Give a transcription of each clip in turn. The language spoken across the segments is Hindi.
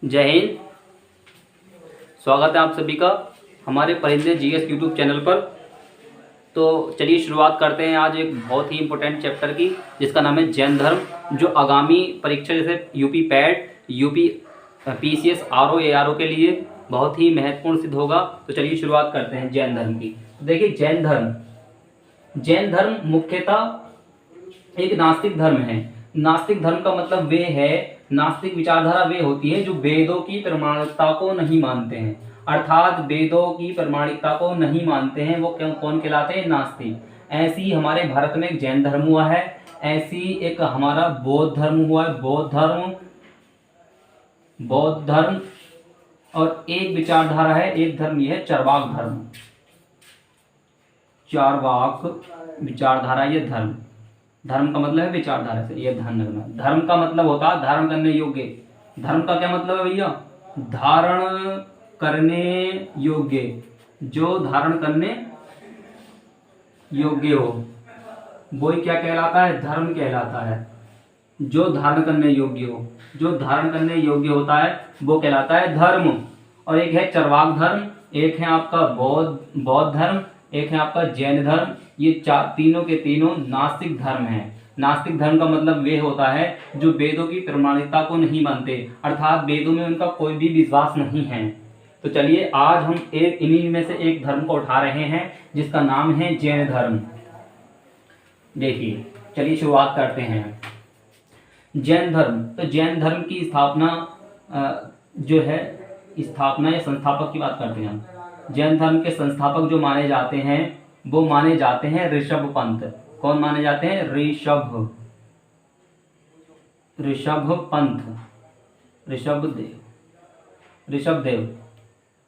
जय हिंद। स्वागत है आप सभी का हमारे परिंदे जीएस यूट्यूब चैनल पर। तो चलिए शुरुआत करते हैं आज एक बहुत ही इम्पोर्टेंट चैप्टर की, जिसका नाम है जैन धर्म, जो आगामी परीक्षा जैसे UP PAT, UP PCS, RO ARO के लिए बहुत ही महत्वपूर्ण सिद्ध होगा। तो चलिए शुरुआत करते हैं जैन धर्म की। देखिए, जैन धर्म मुख्यतः एक नास्तिक धर्म है। नास्तिक धर्म का मतलब वे है, नास्तिक विचारधारा वे होती है जो वेदों की प्रमाणिकता को नहीं मानते हैं, अर्थात वेदों की प्रमाणिकता को नहीं मानते हैं, वो कौन कहलाते हैं? नास्तिक। ऐसी हमारे भारत में एक जैन धर्म हुआ है, ऐसी एक हमारा बौद्ध धर्म हुआ है, बौद्ध धर्म, और एक विचारधारा है, एक धर्म ये है चार्वाक धर्म। चार्वाक विचारधारा, ये धर्म का मतलब है विचारधारा से, ये ध्यान रखना। धर्म का मतलब होता है धारण करने योग्य। धर्म का क्या मतलब है भैया? धारण करने योग्य, जो धारण करने योग्य हो वो ही क्या कहलाता है? धर्म कहलाता है। जो धारण करने योग्य हो, जो धारण करने योग्य होता है वो कहलाता है धर्म। और एक है चार्वाक धर्म, एक है आपका बौद्ध धर्म, एक है आपका जैन धर्म। ये तीनों के तीनों नास्तिक धर्म हैं। नास्तिक धर्म का मतलब वे होता है जो वेदों की प्रमाणिकता को नहीं मानते, अर्थात वेदों में उनका कोई भी विश्वास नहीं है। तो चलिए आज हम इन्हीं में से एक धर्म को उठा रहे हैं, जिसका नाम है जैन धर्म। देखिए, चलिए शुरुआत करते हैं। जैन धर्म, तो जैन धर्म की स्थापना जो है, स्थापना या संस्थापक की बात करते हैं हम। जैन धर्म के संस्थापक जो माने जाते हैं वो माने जाते हैं ऋषभ पंत। कौन माने जाते हैं? ऋषभ पंत,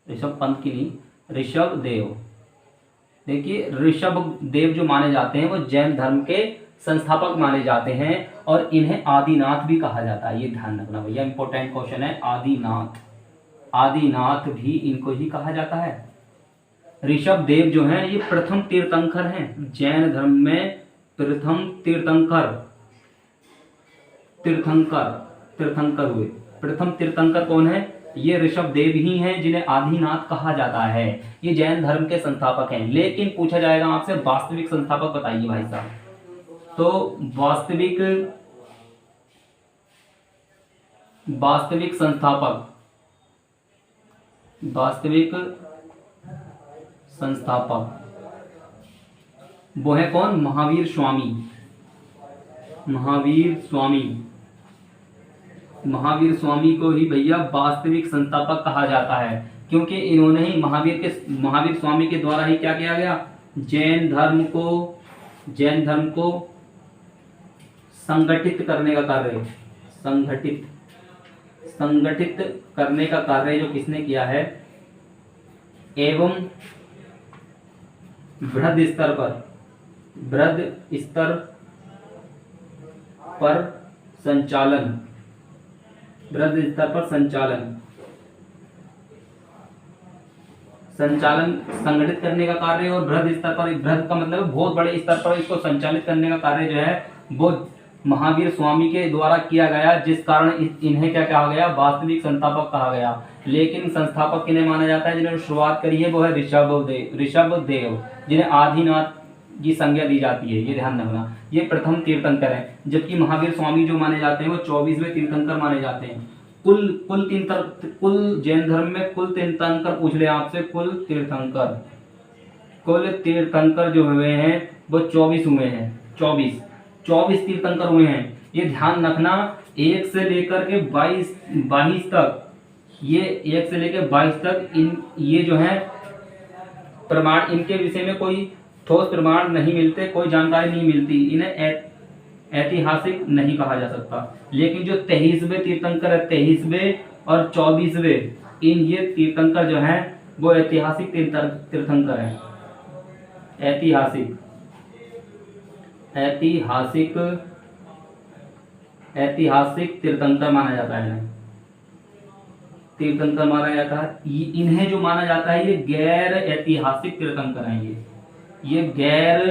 ऋषभ पंत की नहीं, ऋषभ देव। देखिए, ऋषभ देव जो माने जाते हैं वो जैन धर्म के संस्थापक माने जाते हैं, और इन्हें आदिनाथ भी कहा जाता है। ये ध्यान रखना भैया, इंपॉर्टेंट क्वेश्चन है। आदिनाथ भी इनको ही कहा जाता है। ऋषभ देव जो हैं ये प्रथम तीर्थंकर हैं जैन धर्म में। प्रथम तीर्थंकर हुए। प्रथम तीर्थंकर कौन है? ये ऋषभ देव ही हैं, जिन्हें आदिनाथ कहा जाता है। ये जैन धर्म के संस्थापक हैं। लेकिन पूछा जाएगा आपसे, वास्तविक संस्थापक बताइए भाई साहब। तो वास्तविक संस्थापक वो है कौन? महावीर स्वामी को ही भैया वास्तविक संस्थापक कहा जाता है, क्योंकि इन्होंने ही महावीर स्वामी के द्वारा ही क्या किया गया? जैन धर्म को संगठित करने का कार्य, संगठित करने का कार्य जो किसने किया है, एवं बृहद स्तर पर संचालन, संगठित करने का कार्य, और बृहद स्तर पर, बृहद का मतलब बहुत बड़े स्तर पर इसको संचालित करने का कार्य जो है वो महावीर स्वामी के द्वारा किया गया, जिस कारण इन्हें क्या कहा गया? वास्तविक संस्थापक कहा गया। लेकिन संस्थापक किन्हें माना जाता है? जिन्होंने शुरुआत करी है वो है ऋषभ देव, जिन्हें आदिनाथ की संज्ञा दी जाती है। ये ध्यान रखना, ये प्रथम तीर्थंकर है। जबकि महावीर स्वामी जो माने जाते हैं वो 24वें तीर्थंकर माने जाते हैं। कुल जैन धर्म में कुल तीर्थंकर पूछ ले आपसे, कुल तीर्थंकर जो हुए हैं वो 24 हुए हैं। 24 तीर्थंकर हुए हैं। ये ध्यान रखना, 1 से लेकर के 22 तक, ये 1 से लेकर 22 तक ये जो है प्रमाण, इनके विषय में कोई ठोस प्रमाण नहीं मिलते, कोई जानकारी नहीं मिलती, इन्हें ऐतिहासिक नहीं कहा जा सकता। लेकिन जो 23वें तीर्थंकर है, 23वें और 24वें, ये तीर्थंकर जो हैं वो ऐतिहासिक तीर्थंकर हैं। ऐतिहासिक तीर्थंकर माना जाता है। इन्हें जो माना जाता है ये गैर ऐतिहासिक तीर्थंकर हैं। ये गैर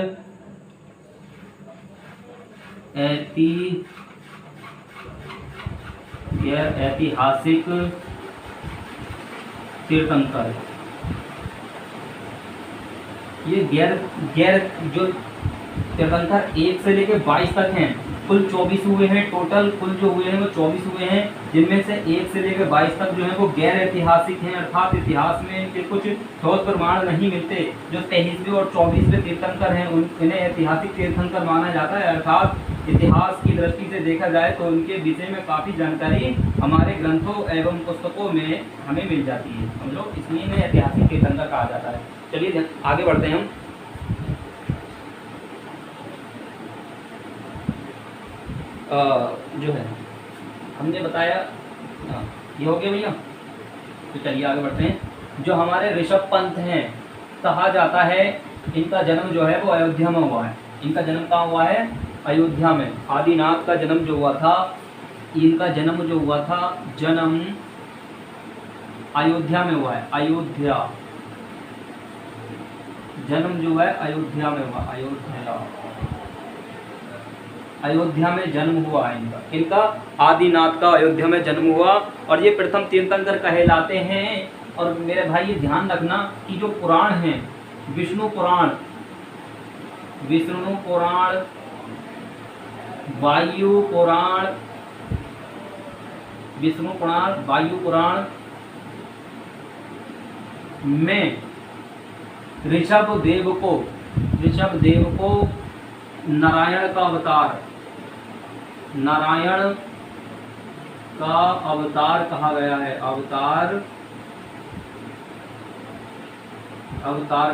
ऐतिहासिक तीर्थंकर। ये गैर गैर जो तीर्थंकर 1 से लेकर 22 तक हैं, कुल 24 हुए हैं टोटल। कुल जो हुए हैं वो 24 हुए हैं, जिनमें से 1 से लेकर 22 तक जो है वो गैर ऐतिहासिक हैं, अर्थात इतिहास में इनके कुछ ठोस प्रमाण नहीं मिलते। जो 23वें और 24वें तीर्थंकर हैं इन्हें ऐतिहासिक तीर्थंकर माना जाता है, अर्थात इतिहास की दृष्टि से देखा जाए तो उनके विषय में काफ़ी जानकारी हमारे ग्रंथों एवं पुस्तकों में हमें मिल जाती है, समझो, इसलिए इन्हें ऐतिहासिक तीर्थंकर कहा जाता है। चलिए आगे बढ़ते हैं हम। जो है हमने बताया, ये हो गया भैया। तो चलिए आगे बढ़ते हैं। जो हमारे ऋषभ पंत हैं, कहा जाता है इनका जन्म जो है वो अयोध्या में हुआ है। इनका जन्म कहाँ हुआ है? अयोध्या में। आदिनाथ का जन्म जो हुआ था, इनका जन्म जो हुआ था, जन्म अयोध्या में हुआ है। अयोध्या, जन्म जो है अयोध्या में हुआ। अयोध्या में जन्म हुआ है इनका आदिनाथ का अयोध्या में जन्म हुआ, और ये प्रथम तीर्थंकर कहलाते हैं। और मेरे भाई ये ध्यान रखना कि जो पुराण हैं, विष्णु पुराण, वायु पुराण, विष्णु पुराण, वायु पुराण में ऋषभ देव को नारायण का अवतार कहा गया है। अवतार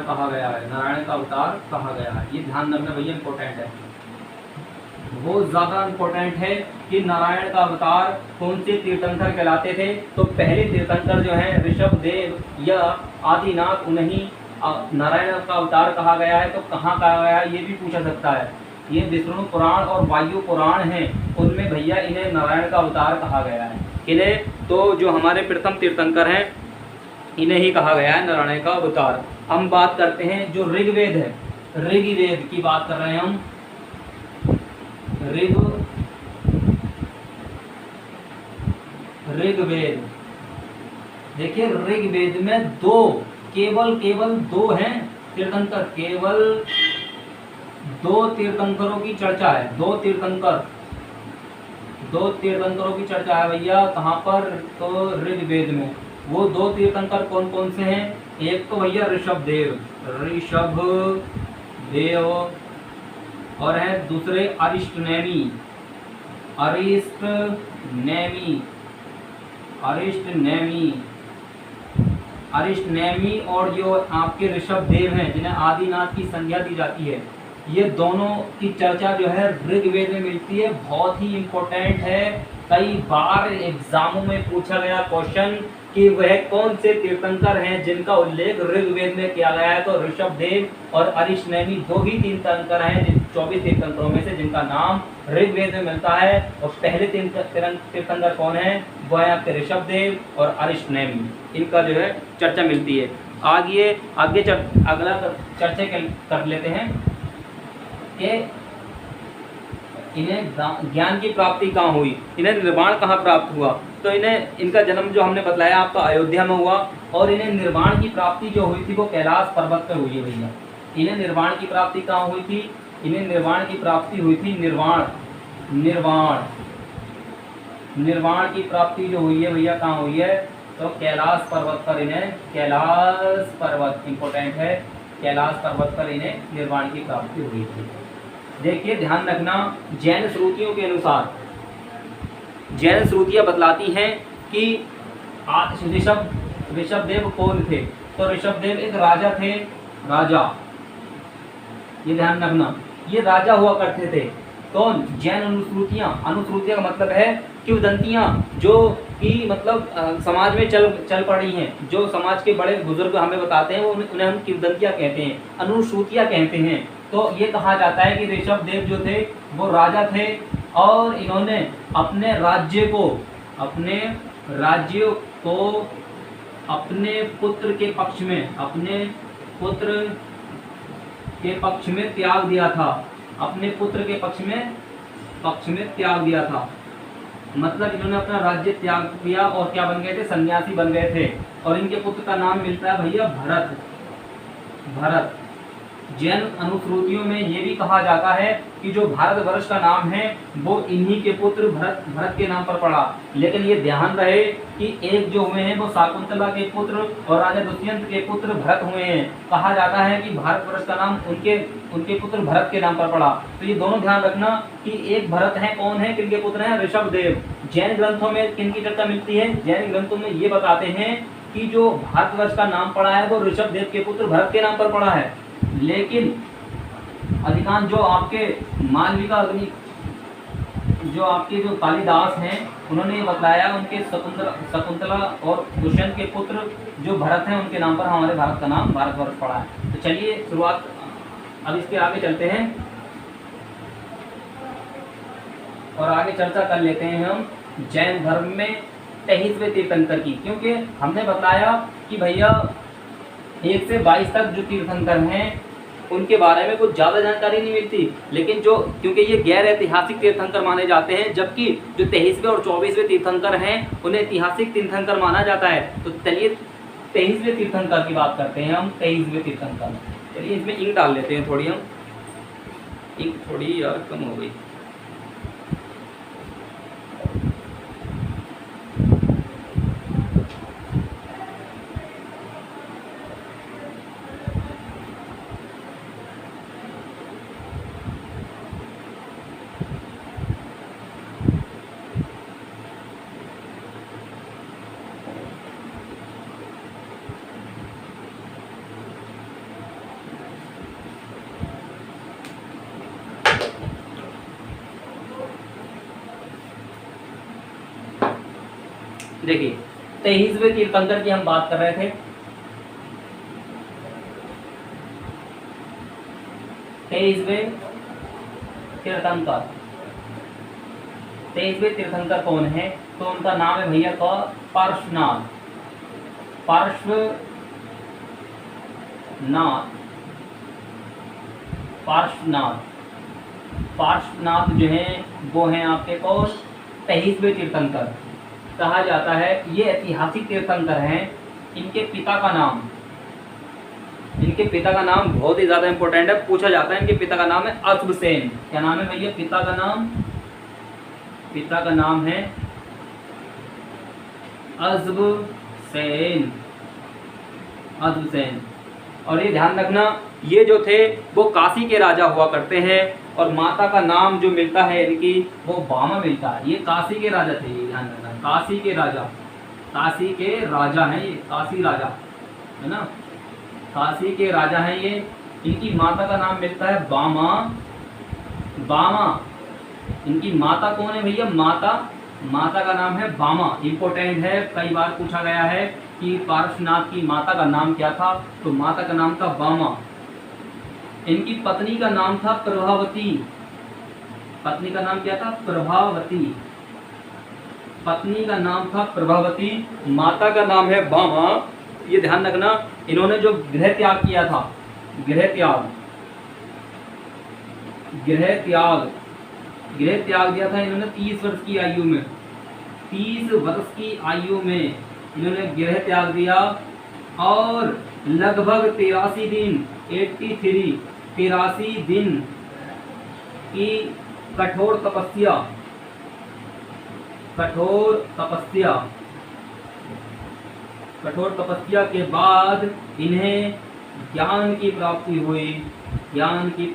कहा गया है, नारायण का अवतार कहा गया है। ये ध्यान रखना भैया, इंपॉर्टेंट है, बहुत ज्यादा इंपॉर्टेंट है कि नारायण का अवतार कौन से तीर्थंकर कहलाते थे। तो पहले तीर्थंकर जो है ऋषभ देव या आदिनाथ, उन्हीं नारायण का अवतार कहा गया है। तो कहाँ कहा गया है ये भी पूछा सकता है। ये विष्णु पुराण और वायु पुराण हैं, उनमें भैया इन्हें नारायण का अवतार कहा गया है। इन्हें तो जो हमारे प्रथम तीर्थंकर हैं इन्हें ही कहा गया है नारायण का अवतार। हम बात करते हैं जो ऋग्वेद है, ऋग्वेद की बात कर रहे हैं हम। ऋग्वेद देखिए, ऋग्वेद में केवल दो हैं तीर्थंकर, केवल 2 तीर्थंकरों की चर्चा है। 2 तीर्थंकरों की चर्चा है भैया, कहाँ पर? तो ऋग्वेद में। वो 2 तीर्थंकर कौन कौन से हैं? एक तो भैया ऋषभ देव, और है दूसरे अरिष्टनेमी, और जो आपके ऋषभ देव हैं जिन्हें आदिनाथ की संज्ञा दी जाती है, ये दोनों की चर्चा जो है ऋग्वेद में मिलती है। बहुत ही इम्पोर्टेंट है, कई बार एग्जामों में पूछा गया क्वेश्चन कि वह कौन से तीर्थंकर हैं जिनका उल्लेख ऋग्वेद में किया गया है। तो ऋषभ देव और अरिष्टनेमी 2 ही तीर्थंकर हैं 24 तीर्थंकरों में से जिनका नाम ऋग्वेद में मिलता है। और पहले तीर्थंकर कौन है? वो है आपके ऋषभ देव और अरिष्टनेमी, इनका जो है चर्चा मिलती है। आगे अगला चर्चा कर लेते हैं कि इन्हें ज्ञान की प्राप्ति कहाँ हुई, इन्हें निर्वाण कहाँ प्राप्त हुआ। तो इनका जन्म जो हमने बतलाया आपका अयोध्या में हुआ, और इन्हें निर्वाण की प्राप्ति जो हुई थी वो कैलाश पर्वत पर हुई है भैया। इन्हें निर्वाण की प्राप्ति कहाँ हुई थी? इन्हें निर्वाण की प्राप्ति हुई थी निर्वाण की प्राप्ति जो हुई है भैया कहाँ हुई है? तो कैलाश पर्वत पर। इन्हें कैलाश पर्वत इंपॉर्टेंट है, कैलाश पर्वत पर इन्हें निर्वाण की प्राप्ति हुई थी। देखिए ध्यान रखना, जैन श्रुतियों के अनुसार, जैन श्रुतियाँ बतलाती हैं कि ऋषभ देव कौन थे। तो ऋषभ देव एक राजा थे, ये ध्यान रखना, ये राजा हुआ करते थे। कौन? जैन अनुश्रुतियाँ का मतलब है किंवदंतियाँ, जो कि मतलब समाज में चल पड़ी हैं, जो समाज के बड़े बुजुर्ग हमें बताते हैं, वो उन्हें हम किंवदंतियाँ कहते हैं, अनुश्रुतियाँ कहते हैं। तो ये कहा जाता है कि ऋषभ देव जो थे वो राजा थे, और इन्होंने अपने राज्य को अपने पुत्र के पक्ष में त्याग दिया था। मतलब इन्होंने अपना राज्य त्याग किया और क्या बन गए थे, सन्यासी बन गए थे। और इनके पुत्र का नाम मिलता है भैया भरत। भरत। जैन अनुश्रुतियों में ये भी कहा जाता है कि जो भारतवर्ष का नाम है वो इन्हीं के पुत्र भरत के नाम पर पड़ा। लेकिन ये ध्यान रहे कि एक जो हुए हैं वो शाकुंतला के पुत्र और राजा दुष्यंत के पुत्र भरत हुए हैं। कहा जाता है कि भारतवर्ष का नाम उनके पुत्र भरत के नाम पर पड़ा। तो ये दोनों ध्यान रखना कि एक भरत है, कौन है, किनके पुत्र हैं, ऋषभदेव। जैन ग्रंथों में किनकी चर्चा मिलती है, जैन ग्रंथों में ये बताते हैं कि जो भारतवर्ष का नाम पड़ा है वो ऋषभदेव के पुत्र भरत के नाम पर पड़ा है। लेकिन अधिकांश जो आपके मालविका अग्नि, जो आपके जो कालिदास हैं, उन्होंने ये बताया उनके शकुंतला और दुष्यंत के पुत्र जो भरत हैं उनके नाम पर हमारे भारत का नाम भारतवर्ष पड़ा है। तो चलिए शुरुआत, अब इसके आगे चलते हैं और आगे चर्चा कर लेते हैं हम जैन धर्म में 23वें तीर्थंकर की। क्योंकि हमने बताया कि भैया 1 से 22 तक जो तीर्थंकर हैं उनके बारे में कुछ ज़्यादा जानकारी नहीं मिलती, लेकिन जो क्योंकि ये गैर ऐतिहासिक तीर्थंकर माने जाते हैं, जबकि जो 23वें और 24वें तीर्थंकर हैं उन्हें ऐतिहासिक तीर्थंकर माना जाता है। तो चलिए 23वें तीर्थंकर की बात करते हैं हम। 23वें तीर्थंकर, चलिए इसमें इंक डाल लेते हैं थोड़ी, हम इंक थोड़ी यार कम हो गई। देखिए 23वें तीर्थंकर की हम बात कर रहे थे। 23वें तीर्थंकर, 23वें तीर्थंकर कौन है? तो उनका नाम है भैया का पार्श्वनाथ। पार्श्वनाथ, पार्श्वनाथ, पार्श्वनाथ जो हैं वो हैं आपके को 23वें तीर्थंकर कहा जाता है। ये ऐतिहासिक तीर्थंकर हैं। इनके पिता का नाम, इनके पिता का नाम बहुत ही ज़्यादा इंपॉर्टेंट है, पूछा जाता है। इनके पिता का नाम है अश्वसेन। क्या नाम है भैया? पिता का नाम, पिता का नाम है अश्वसेन, अश्वसेन। और ये ध्यान रखना ये जो थे वो काशी के राजा हुआ करते हैं और माता का नाम जो मिलता है इनकी वो बामा मिलता है। ये काशी के राजा थे, ये ध्यान रखना, काशी के राजा, काशी के राजा हैं ये, काशी राजा है ना, काशी के राजा हैं ये। इनकी माता का नाम मिलता है बामा, बामा। इनकी माता कौन है भैया? माता का नाम है बामा। इंपॉर्टेंट है, कई बार पूछा गया है कि पार्श्वनाथ की माता का नाम क्या था, तो माता का नाम था बामा। इनकी पत्नी का नाम था प्रभावती। पत्नी का नाम क्या था? प्रभावती। पत्नी का नाम था प्रभावती, माता का नाम है बामा। ये ध्यान रखना, इन्होंने जो गृह त्याग किया था, गृह त्याग दिया था इन्होंने 30 वर्ष की आयु में। 30 वर्ष की आयु में इन्होंने गृह त्याग दिया और लगभग 83 दिन 83 दिन की कठोर तपस्या के बाद इन्हें ज्ञान की प्राप्ति हुई। ज्ञान की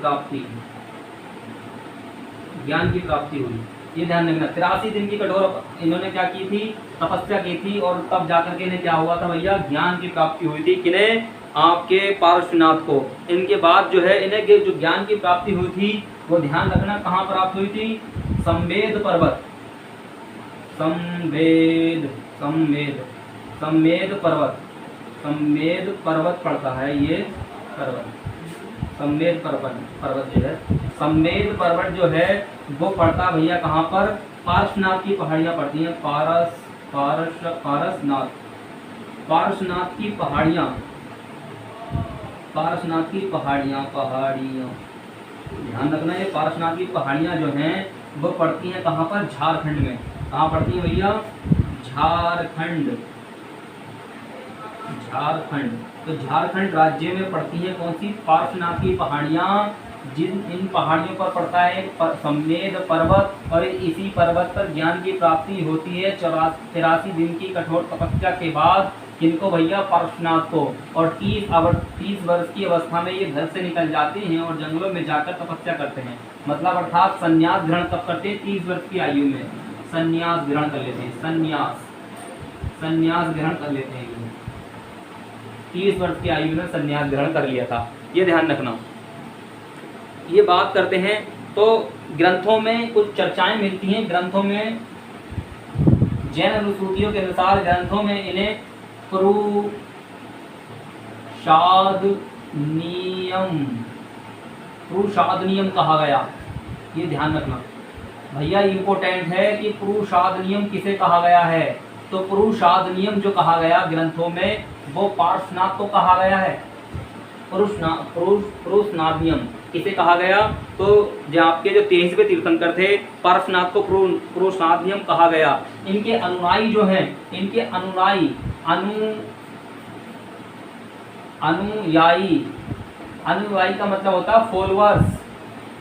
प्राप्ति हुई, ये ध्यान रखना। 83 दिन की कठोर इन्होंने क्या की थी? तपस्या की थी और तब जाकर के इन्हें क्या हुआ था भैया? ज्ञान की प्राप्ति हुई थी। किन्हें? आपके पार्श्वनाथ को। इनके बाद जो है इन्हें जो ज्ञान की प्राप्ति हुई थी वो ध्यान रखना कहाँ प्राप्त हुई थी? संवेद पर्वत, संवेद पर्वत पड़ता है ये पर्वत। संवेद पर्वत जो है, संवेद पर्वत जो है वो पड़ता भैया कहाँ पर? पार्श्वनाथ की पहाड़ियाँ पड़ती हैं। पार्श्वनाथ की पहाड़ियाँ ध्यान रखना। ये पार्श्वनाथ की पहाड़ियाँ जो हैं वो पड़ती हैं कहाँ पर? झारखंड में। कहाँ पड़ती है भैया? झारखंड। झारखंड, तो झारखंड राज्य में पड़ती है कौन सी? पार्श्वनाथ की पहाड़ियाँ। इन पहाड़ियों पर पड़ता है समेध पर्वत, और इसी पर्वत पर ज्ञान की प्राप्ति होती है 83 दिन की कठोर तपस्या के बाद। किनको भैया? पार्श्वनाथ को। और 30 वर्ष की अवस्था में ये घर से निकल जाते हैं और जंगलों में जाकर तपस्या करते हैं। मतलब अर्थात संन्यास ग्रहण कब करते हैं? 30 वर्ष की आयु में संन्यास ग्रहण कर लेते हैं। संन्यास ग्रहण कर लेते हैं। 30 वर्ष की आयु में संन्यास ग्रहण कर लिया था, ये ध्यान रखना। ये बात करते हैं तो ग्रंथों में कुछ चर्चाएं मिलती हैं। ग्रंथों में जैन अनुसूचियों के अनुसार ग्रंथों में इन्हें पुरुषाद नियम कहा गया। ये ध्यान रखना भैया, इम्पोर्टेंट है कि पुरुषाद नियम किसे कहा गया है। तो पुरुषाद नियम जो कहा गया ग्रंथों में, वो पार्श्वनाथ को कहा गया है। पुरुषनाथ नियम किसे कहा गया? तो जो आपके जो 23वें तीर्थंकर थे, पार्श्वनाथ को पुरुषनाथ नियम कहा गया। इनके अनुयायी जो हैं, इनके अनुयायी अनुयायी का मतलब होता है फॉलोअर्स,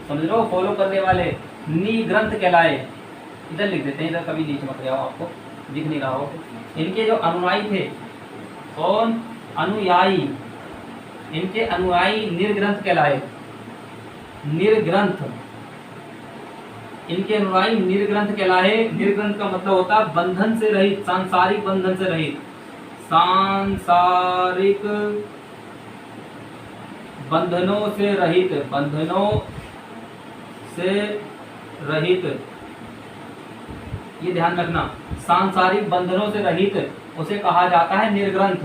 समझ लो, फॉलो करने वाले। निग्रंथ कहलाए। इधर लिख देते हैं, इधर कभी नहीं चमक रहा हो, आपको दिख नहीं रहा हो। इनके जो अनुयायी थे, कौन? अनुयायी। इनके अनुयायी निर्ग्रंथ कहलाए। निर्ग्रंथ, इनके अनुयायी निर्ग्रंथ कहलाए। निर्ग्रंथ का मतलब होता है बंधन से रहित, सांसारिक बंधन से रहित। सांसारिक बंधनों से रहित, बंधनों से रहित, ये ध्यान रखना। सांसारिक बंधनों से रहित उसे कहा जाता है निर्ग्रंथ।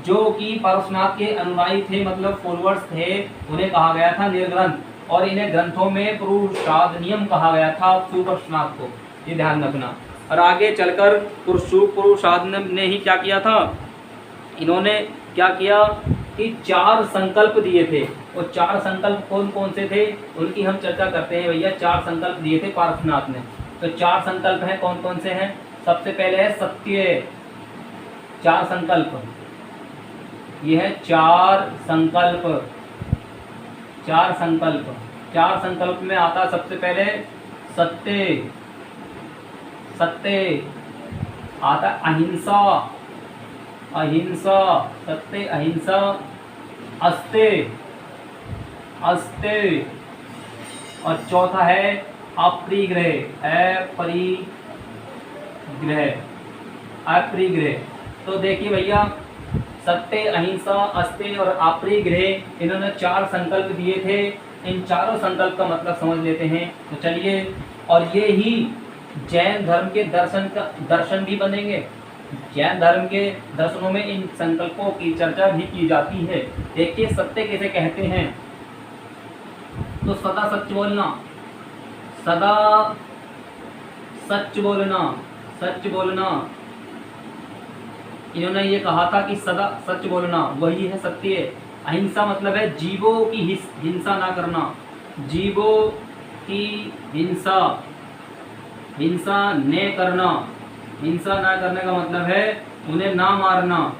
जो कि पार्श्वनाथ के अनुयायी थे, मतलब फॉलोअर्स थे, उन्हें कहा गया था निर्ग्रंथ। और इन्हें ग्रंथों में पुरुषाद नियम कहा गया था, सुपार्श्वनाथ को, ये ध्यान रखना। और आगे चलकर पुरुषाद ने ही क्या किया था? इन्होंने क्या किया कि 4 संकल्प दिए थे। वो 4 संकल्प कौन कौन से थे, उनकी हम चर्चा करते हैं भैया। 4 संकल्प दिए थे पार्श्वनाथ ने। तो 4 संकल्प हैं, कौन कौन से हैं? सबसे पहले है सत्य। 4 संकल्प, ये है 4 संकल्प। 4 संकल्प, 4 संकल्प में आता सबसे पहले सत्य। सत्य आता अहिंसा, अहिंसा, सत्य, अहिंसा। अस्तेय, अस्तेय। और चौथा है अपरिग्रह, अपरिग्रह। तो देखिए भैया, सत्य, अहिंसा, अस्तेय और अपरिग्रह, इन्होंने 4 संकल्प दिए थे। इन चारों संकल्प का मतलब समझ लेते हैं। तो चलिए, और ये ही जैन धर्म के दर्शन भी बनेंगे। जैन धर्म के दर्शनों में इन संकल्पों की चर्चा भी की जाती है। देखिए, सत्य किसे कहते हैं? तो सदा सच बोलना, सदा सच बोलना, सच बोलना। इन्होंने ये कहा था कि सदा सच बोलना, वही है सत्य। अहिंसा मतलब है जीवों की हिंसा ना करना, जीवों की हिंसा, हिंसा न करना। हिंसा ना करने का मतलब है उन्हें ना मारना।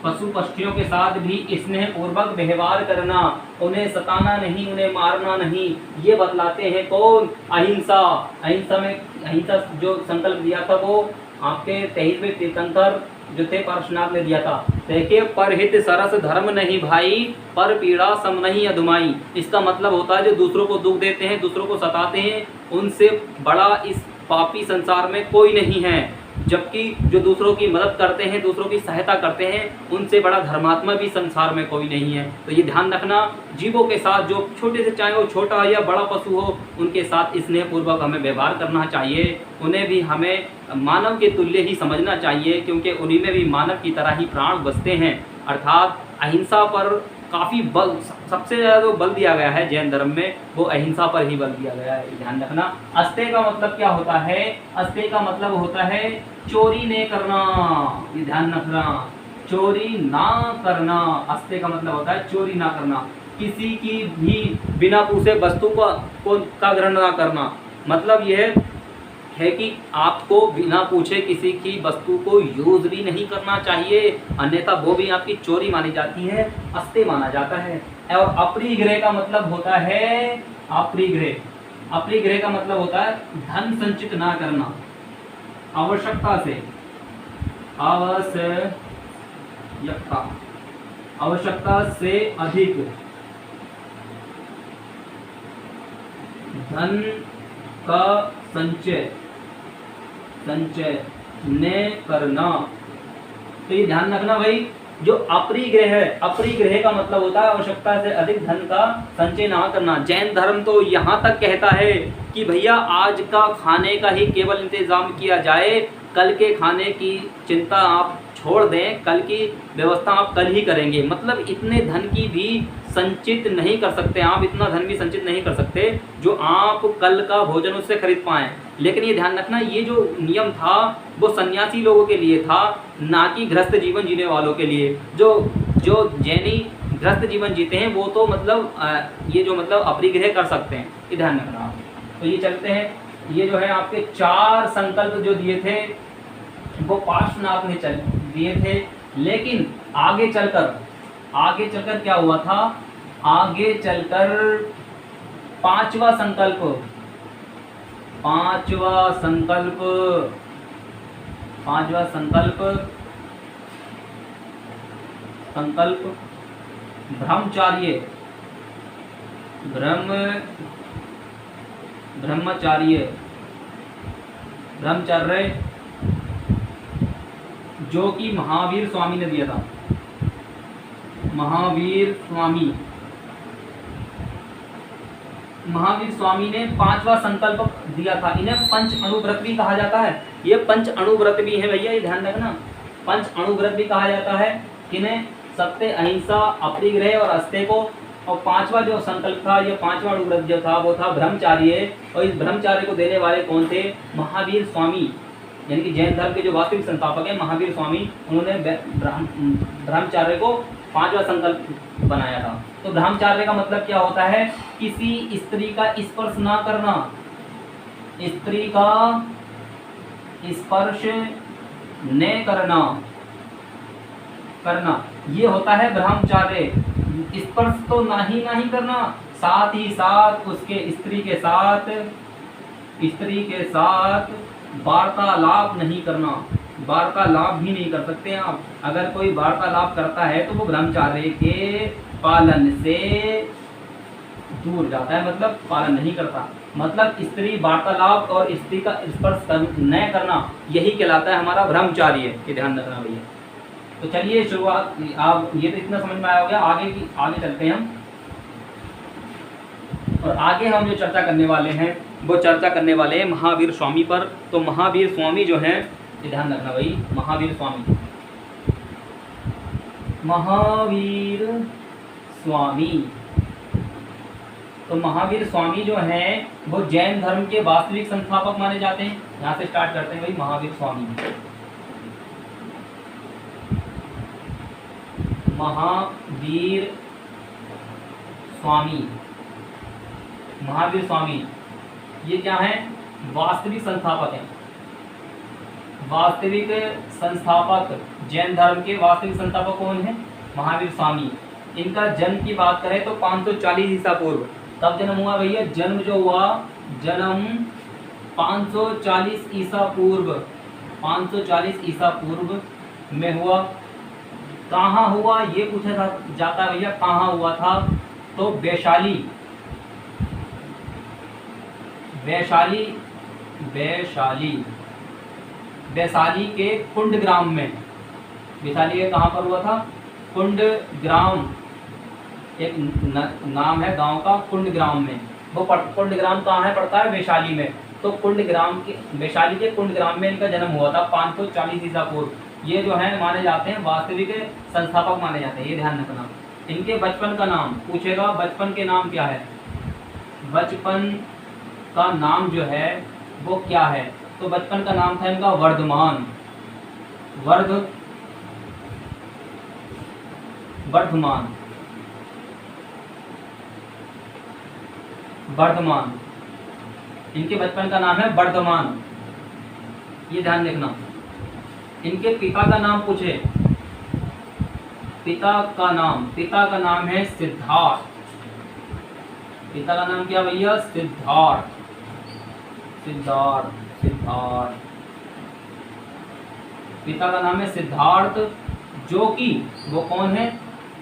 पशु पक्षियों के साथ भी स्नेह पूर्वक व्यवहार करना, उन्हें सताना नहीं, उन्हें मारना नहीं। ये बतलाते हैं कौन? अहिंसा। अहिंसा जो संकल्प दिया था वो आपके 23वें तीर्थंकर जो थे पार्श्वनाथ ने दिया था। देखिए, परहित सरस धर्म नहीं भाई, पर पीड़ा सम नहीं अधुमाई। इसका मतलब होता है जो दूसरों को दुख देते हैं, दूसरों को सताते हैं, उनसे बड़ा इस पापी संसार में कोई नहीं है। जबकि जो दूसरों की मदद करते हैं, दूसरों की सहायता करते हैं, उनसे बड़ा धर्मात्मा भी संसार में कोई नहीं है। तो ये ध्यान रखना, जीवों के साथ जो छोटे से, चाहे वो छोटा या बड़ा पशु हो, उनके साथ स्नेहपूर्वक हमें व्यवहार करना चाहिए। उन्हें भी हमें मानव के तुल्य ही समझना चाहिए, क्योंकि उन्हीं में भी मानव की तरह ही प्राण बसते हैं। अर्थात अहिंसा पर काफ़ी बल, सबसे ज़्यादा जो बल दिया गया है जैन धर्म में, वो अहिंसा पर ही बल दिया गया है, ध्यान रखना। अस्तेय का मतलब क्या होता है? अस्तेय का मतलब होता है चोरी नहीं करना, ये ध्यान रखना, चोरी ना करना। अस्तेय का मतलब होता है चोरी ना करना, किसी की भी बिना पूछे वस्तु का ग्रहण ना करना। मतलब यह है कि आपको बिना पूछे किसी की वस्तु को यूज भी नहीं करना चाहिए, अन्यथा वो भी आपकी चोरी मानी जाती है, अस्ते माना जाता है। और अपरिग्रह का मतलब होता है अपरिग्रह। अपरिग्रह का मतलब होता है धन संचित ना करना, आवश्यकता से, आवश्यकता से अधिक धन का संचय न करना। तो ये ध्यान रखना भाई, जो अपरिग्रह है, अपरिग्रह का मतलब होता है आवश्यकता से अधिक धन का संचय ना करना। जैन धर्म तो यहाँ तक कहता है कि भैया आज का खाने का ही केवल इंतजाम किया जाए, कल के खाने की चिंता आप छोड़ दें, कल की व्यवस्था आप कल ही करेंगे। मतलब इतने धन की भी संचित नहीं कर सकते आप, इतना धन भी संचित नहीं कर सकते जो आप कल का भोजन उससे खरीद पाएँ। लेकिन ये ध्यान रखना, ये जो नियम था वो सन्यासी लोगों के लिए था, ना कि गृहस्थ जीवन जीने वालों के लिए। जो जैनी गृहस्थ जीवन जीते हैं वो तो मतलब ये जो मतलब अपरिग्रह कर सकते हैं, ये ध्यान रखना आप। तो ये चलते हैं, ये जो है आपके 4 संकल्प जो दिए थे वो पार्श्वनाथ ने दिए थे। लेकिन आगे चलकर क्या हुआ था, आगे चलकर पांचवा संकल्प ब्रह्मचर्य जो कि महावीर स्वामी ने दिया था। महावीर स्वामी ने 5वां संकल्प दिया था। इन्हें पंच अणुव्रत भी कहा जाता है। ये पंच अणुव्रत भी है भैया, ये ध्यान रखना, पंच अणुव्रत भी कहा जाता है। किन्हें? सत्य, अहिंसा, अपरिग्रह और अस्तेय को। और 5वां जो संकल्प था, ये 5वां अणुव्रत जो था वो था ब्रह्मचार्य। और इस ब्रह्मचार्य को देने वाले कौन थे? महावीर स्वामी, यानी कि जैन धर्म के जो वास्तविक संस्थापक हैं महावीर स्वामी। उन्होंने ब्रह्मचार्य को 5वां संकल्प बनाया था। तो ब्रह्मचार्य का मतलब क्या होता है? किसी स्त्री का स्पर्श ना करना, स्त्री का स्पर्श न करना, ये होता है ब्रह्मचार्य। स्पर्श तो ना ही करना, साथ ही साथ उसके स्त्री के साथ वार्तालाप नहीं करना। वार्तालाप भी नहीं कर सकते आप। अगर कोई वार्तालाप करता है तो वो ब्रह्मचार्य के पालन से दूर जाता है, मतलब पालन नहीं करता। मतलब स्त्री वार्तालाप और स्त्री का स्पर्श न करना, यही कहलाता है हमारा ब्रह्मचार्य। ये ध्यान रखना भैया। तो चलिए शुरुआत, आप ये तो इतना समझ में आया हो गया। आगे चलते हैं हम, और आगे हम जो चर्चा करने वाले हैं वो चर्चा करने वाले हैं महावीर स्वामी पर। तो महावीर स्वामी जो हैं, ये ध्यान रखना भाई, महावीर स्वामी तो महावीर स्वामी जो हैं वो जैन धर्म के वास्तविक संस्थापक माने जाते हैं। यहाँ से स्टार्ट करते हैं भाई, महावीर स्वामी। महावीर स्वामी ये क्या है? वास्तविक संस्थापक हैं। वास्तविक संस्थापक, जैन धर्म के वास्तविक संस्थापक कौन है? महावीर स्वामी। इनका जन्म की बात करें तो 540 ईसा पूर्व। कब जन्म हुआ भैया? जन्म जो हुआ, जन्म 540 ईसा पूर्व, 540 ईसा पूर्व में हुआ। कहाँ हुआ ये पूछा जाता है भैया, कहाँ हुआ था? तो वैशाली के कुंडग्राम में। वैशाली के कहाँ पर हुआ था? कुंडग्राम, एक नाम है गांव का, कुंडग्राम में। वो कुंडग्राम कहाँ है? पड़ता है वैशाली में। तो वैशाली के कुंडग्राम में इनका जन्म हुआ था 540 ईसा पूर्व। ये जो है माने जाते हैं वास्तविक संस्थापक माने जाते हैं, ये ध्यान रखना। इनके बचपन का नाम पूछेगा, बचपन के नाम क्या है? बचपन का नाम जो है वो क्या है? तो बचपन का नाम था इनका वर्धमान। इनके बचपन का नाम है वर्धमान। ये ध्यान रखना। इनके पिता का नाम पूछे, पिता का नाम है सिद्धार्थ। पिता का नाम क्या भैया? सिद्धार्थ। पिता का नाम है सिद्धार्थ, जो कि वो कौन है?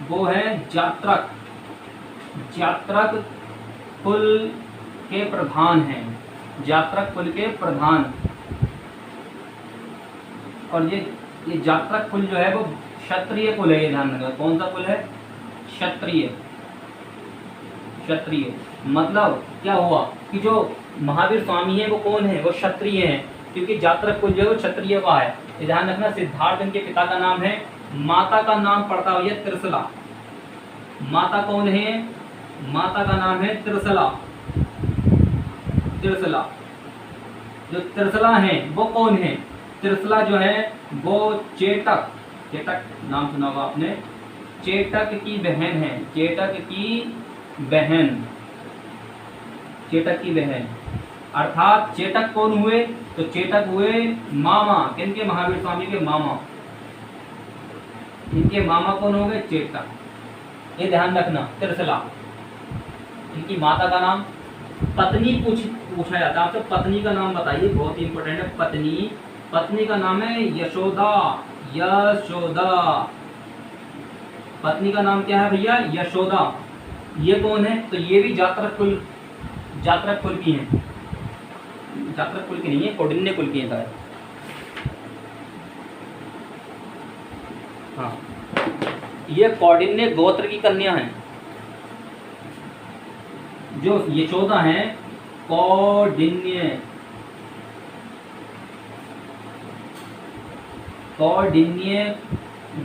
वो है जात्रक कुल के प्रधान हैं। जात्रक कुल के प्रधान। और ये जात्रक कुल जो है वो क्षत्रिय कुल है। ये ध्यान रखना। कौन सा कुल है? क्षत्रिय। मतलब क्या हुआ कि जो महावीर स्वामी है वो कौन है? वो क्षत्रिय है, क्योंकि जात्रक कुल जो है वो क्षत्रिय का है। ये ध्यान रखना। सिद्धार्थ इनके पिता का नाम है। माता का नाम पड़ता हुआ त्रिशला। माता कौन है? माता का नाम है त्रिशला। जो त्रिशला है वो कौन है? त्रिशला जो है वो चेटक नाम सुना होगा आपने। चेटक की बहन है। चेटक की बहन अर्थात चेटक कौन हुए? तो चेटक हुए मामा। किनके? महावीर स्वामी के मामा। इनके मामा कौन हो गए? चेटक। ये ध्यान रखना। त्रिशला। इनकी माता का नाम। पत्नी पूछा जाता है आपसे। पत्नी का नाम बताइए, बहुत ही इंपॉर्टेंट है। पत्नी का नाम है यशोदा। पत्नी का नाम क्या है भैया? यशोदा। ये कौन है? तो ये भी जात्रक कुल की हैं। जात्रक कुल की नहीं है, कौंडिन्य कुल की है। हाँ, ये कौंडिन्य गोत्र की कन्या है। जो यशोदा है कौंडिन्य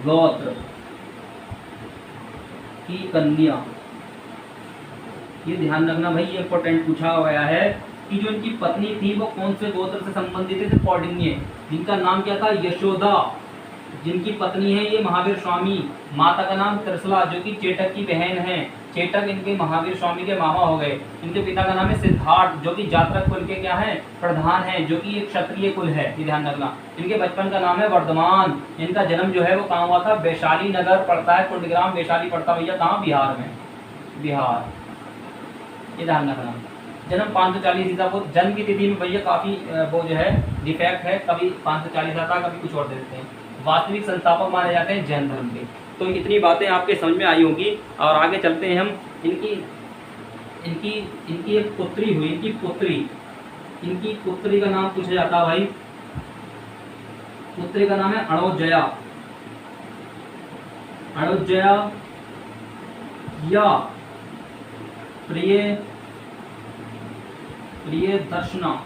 गोत्र की कन्या। ये ध्यान रखना भाई, ये इंपॉर्टेंट पूछा गया है कि जो इनकी पत्नी थी वो कौन से गोत्र से संबंधित थे? कौंडिन्य। जिनका नाम क्या था? यशोदा। जिनकी पत्नी है ये महावीर स्वामी। माता का नाम त्रिशला, जो कि चेटक की बहन है। चेटक इनके महावीर स्वामी के मामा हो गए। इनके पिता का नाम है सिद्धार्थ, जो कि जात्रक कुल के क्या है? प्रधान है, जो कि एक क्षत्रिय कुल है। ये ध्यान रखना। इनके बचपन का नाम है वर्धमान। इनका जन्म जो है वो कहाँ हुआ था? वैशाली नगर पड़ता है, कुंडग्राम वैशाली पड़ता भैया कहाँ? बिहार में। बिहार। ये ध्यान रखना। जन्म 540 ईसा। वो जन्म की तिथि में भैया काफी वो जो है डिफेक्ट है, कभी 540 आता, कभी कुछ और दे देते हैं। वास्तविक संस्थापक माने जाते हैं जैन धर्म के। तो इतनी बातें आपके समझ में आई होंगी। और आगे चलते हैं हम। इनकी एक पुत्री हुई। इनकी पुत्री का नाम पूछा जाता है भाई। पुत्री का नाम है अणोजया या प्रिय दर्शना।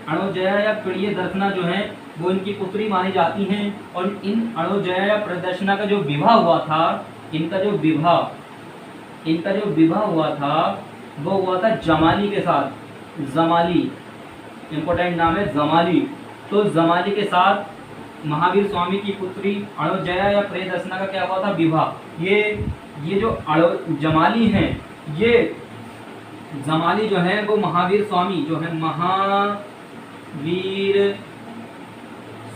अणोजया या प्रिय दर्शना जो है वो इनकी पुत्री मानी जाती हैं। और इन अणोजया या प्रियदर्शना का जो विवाह हुआ था, इनका जो विवाह हुआ था वो हुआ था जमाली के साथ। जमाली इंपॉर्टेंट नाम है, जमाली। तो जमाली के साथ महावीर स्वामी की पुत्री अणोजया या प्रियदर्शना का क्या हुआ था? विवाह। ये जो जमाली हैं, ये जमाली जो है वो महावीर स्वामी जो है महावीर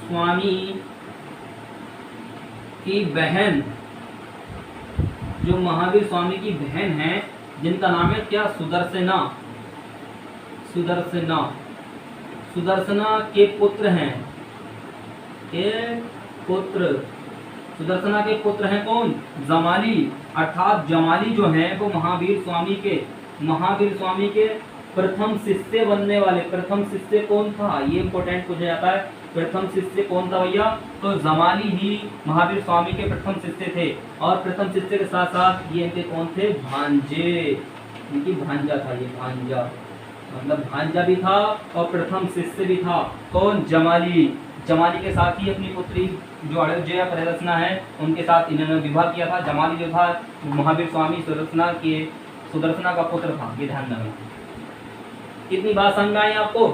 स्वामी की बहन, जो महावीर स्वामी की बहन है, जिनका नाम है क्या? सुदर्शना। सुदर्शना के पुत्र हैं। सुदर्शना के पुत्र हैं कौन? जमाली। अर्थात जमाली जो है वो महावीर स्वामी के प्रथम शिष्य बनने वाले। प्रथम शिष्य कौन था? ये इंपॉर्टेंट पूछा जाता है। प्रथम शिष्य कौन था भैया? तो जमाली ही महावीर स्वामी के प्रथम शिष्य थे। और प्रथम शिष्य के साथ साथ ये इनके कौन थे? भांजे। इनकी भांजा था। ये भांजा मतलब भांजा भी था और प्रथम शिष्य भी था। कौन? जमाली के साथ ही अपनी पुत्री जो अणोजया प्रियदर्शना है उनके साथ इन्होंने विवाह किया था। जमाली जो था महावीर स्वामी सुदर्शना का पुत्र था। ये ध्यान रखना। कितनी बात समझ में आई आपको?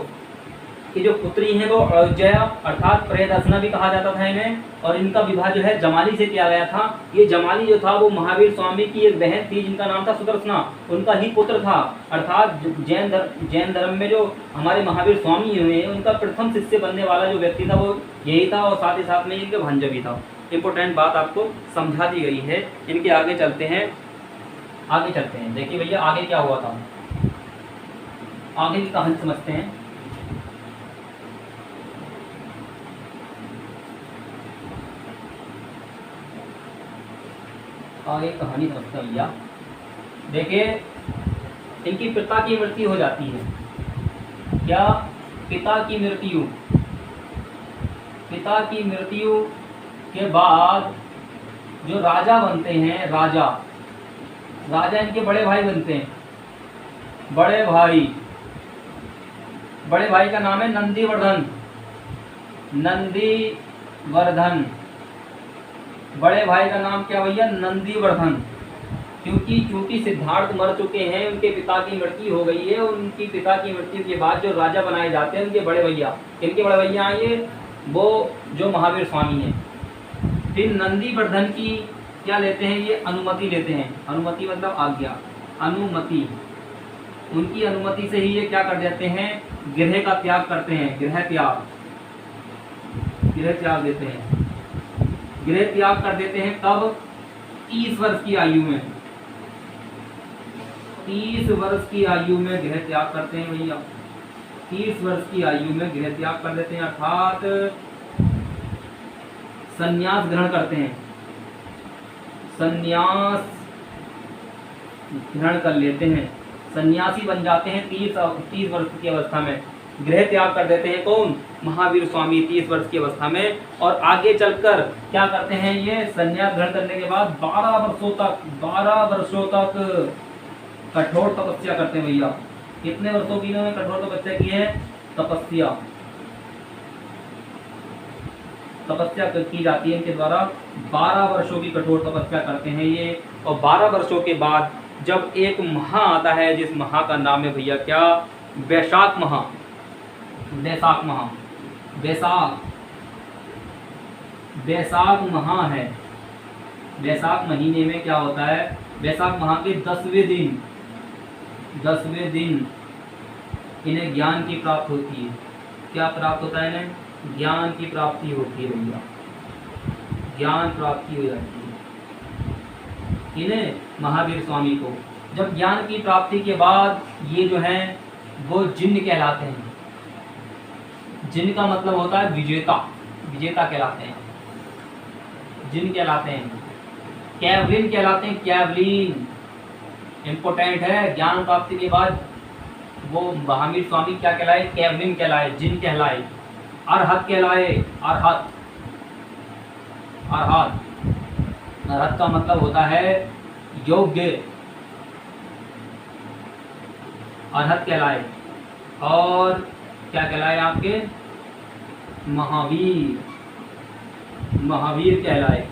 की जो पुत्री हैं वो अयोध्या अर्थात प्रियदर्शना भी कहा जाता था इन्हें, और इनका विवाह जो है जमाली से किया गया था। ये जमाली जो था वो महावीर स्वामी की एक बहन थी जिनका नाम था सुदर्शना, उनका ही पुत्र था। अर्थात जैन धर्म में जो हमारे महावीर स्वामी हुए हैं उनका प्रथम शिष्य बनने वाला जो व्यक्ति था वो यही था, और साथ ही साथ में इनके भांजा भी था। इंपॉर्टेंट बात आपको समझा दी गई है। इनके आगे चलते हैं, देखिए भैया आगे क्या हुआ था, आगे की कहानी समझते हैं। आगे कहानी समझते हैं भैया। देखिए इनकी पिता की मृत्यु हो जाती है। क्या? पिता की मृत्यु के बाद जो राजा बनते हैं, राजा इनके बड़े भाई बनते हैं। बड़े भाई का नाम है नंदीवर्धन। बड़े भाई का नाम क्या भैया? नंदीवर्धन। क्योंकि सिद्धार्थ मर चुके हैं, उनके पिता की मृत्यु हो गई है। उनकी पिता की मृत्यु के बाद जो राजा बनाए जाते हैं उनके बड़े भैया, इनके बड़े भैया ये वो जो महावीर स्वामी हैं। फिर नंदीवर्धन की क्या लेते हैं? ये अनुमति लेते हैं। अनुमति मतलब आज्ञा, अनुमति। उनकी अनुमति से ही ये क्या कर देते हैं? गृह का त्याग करते हैं। गृह त्याग देते हैं। गृह त्याग कर देते हैं कब? 30 वर्ष की आयु में। 30 वर्ष की आयु में गृह त्याग करते हैं भैया। 30 वर्ष की आयु में गृह त्याग कर देते हैं, अर्थात संन्यास ग्रहण करते हैं। संन्यास ग्रहण कर लेते हैं, सन्यासी बन जाते हैं 30 वर्ष की अवस्था में। गृह त्याग कर देते हैं कौन? महावीर स्वामी 30 वर्ष की अवस्था में। और आगे चलकर क्या करते हैं? ये संन्यास ग्रहण करने के बाद 12 वर्षों तक कठोर तपस्या करते हैं भैया। कितने वर्षों की इन्होंने कठोर तपस्या की है? तपस्या की जाती है इनके द्वारा। 12 वर्षों की कठोर तपस्या करते हैं ये। और 12 वर्षों के बाद जब एक महा आता है, जिस महा का नाम है भैया क्या? वैशाख महा है। वैशाख महीने में क्या होता है? वैशाख माह के 10वें दिन इन्हें ज्ञान की प्राप्त होती है। क्या प्राप्त होता है इन्हें? ज्ञान की प्राप्ति होती है भैया। ज्ञान प्राप्ति हो जाती है इन्हें, महावीर स्वामी को। जब ज्ञान की प्राप्ति के बाद ये जो हैं वो जिन्न कहलाते हैं। जिन्न का मतलब होता है विजेता कहलाते हैं। जिन्न कहलाते हैं। कैवलिन कहलाते हैं। कैवलिन इम्पोर्टेंट है। ज्ञान प्राप्ति के बाद वो महावीर स्वामी क्या कहलाए? कैवलिन कहलाए, जिन्न कहलाए, अरहत कहलाए। अरहत का मतलब होता है योग्य। अरहत कहलाए। और क्या कहलाए आपके? महावीर कहलाए।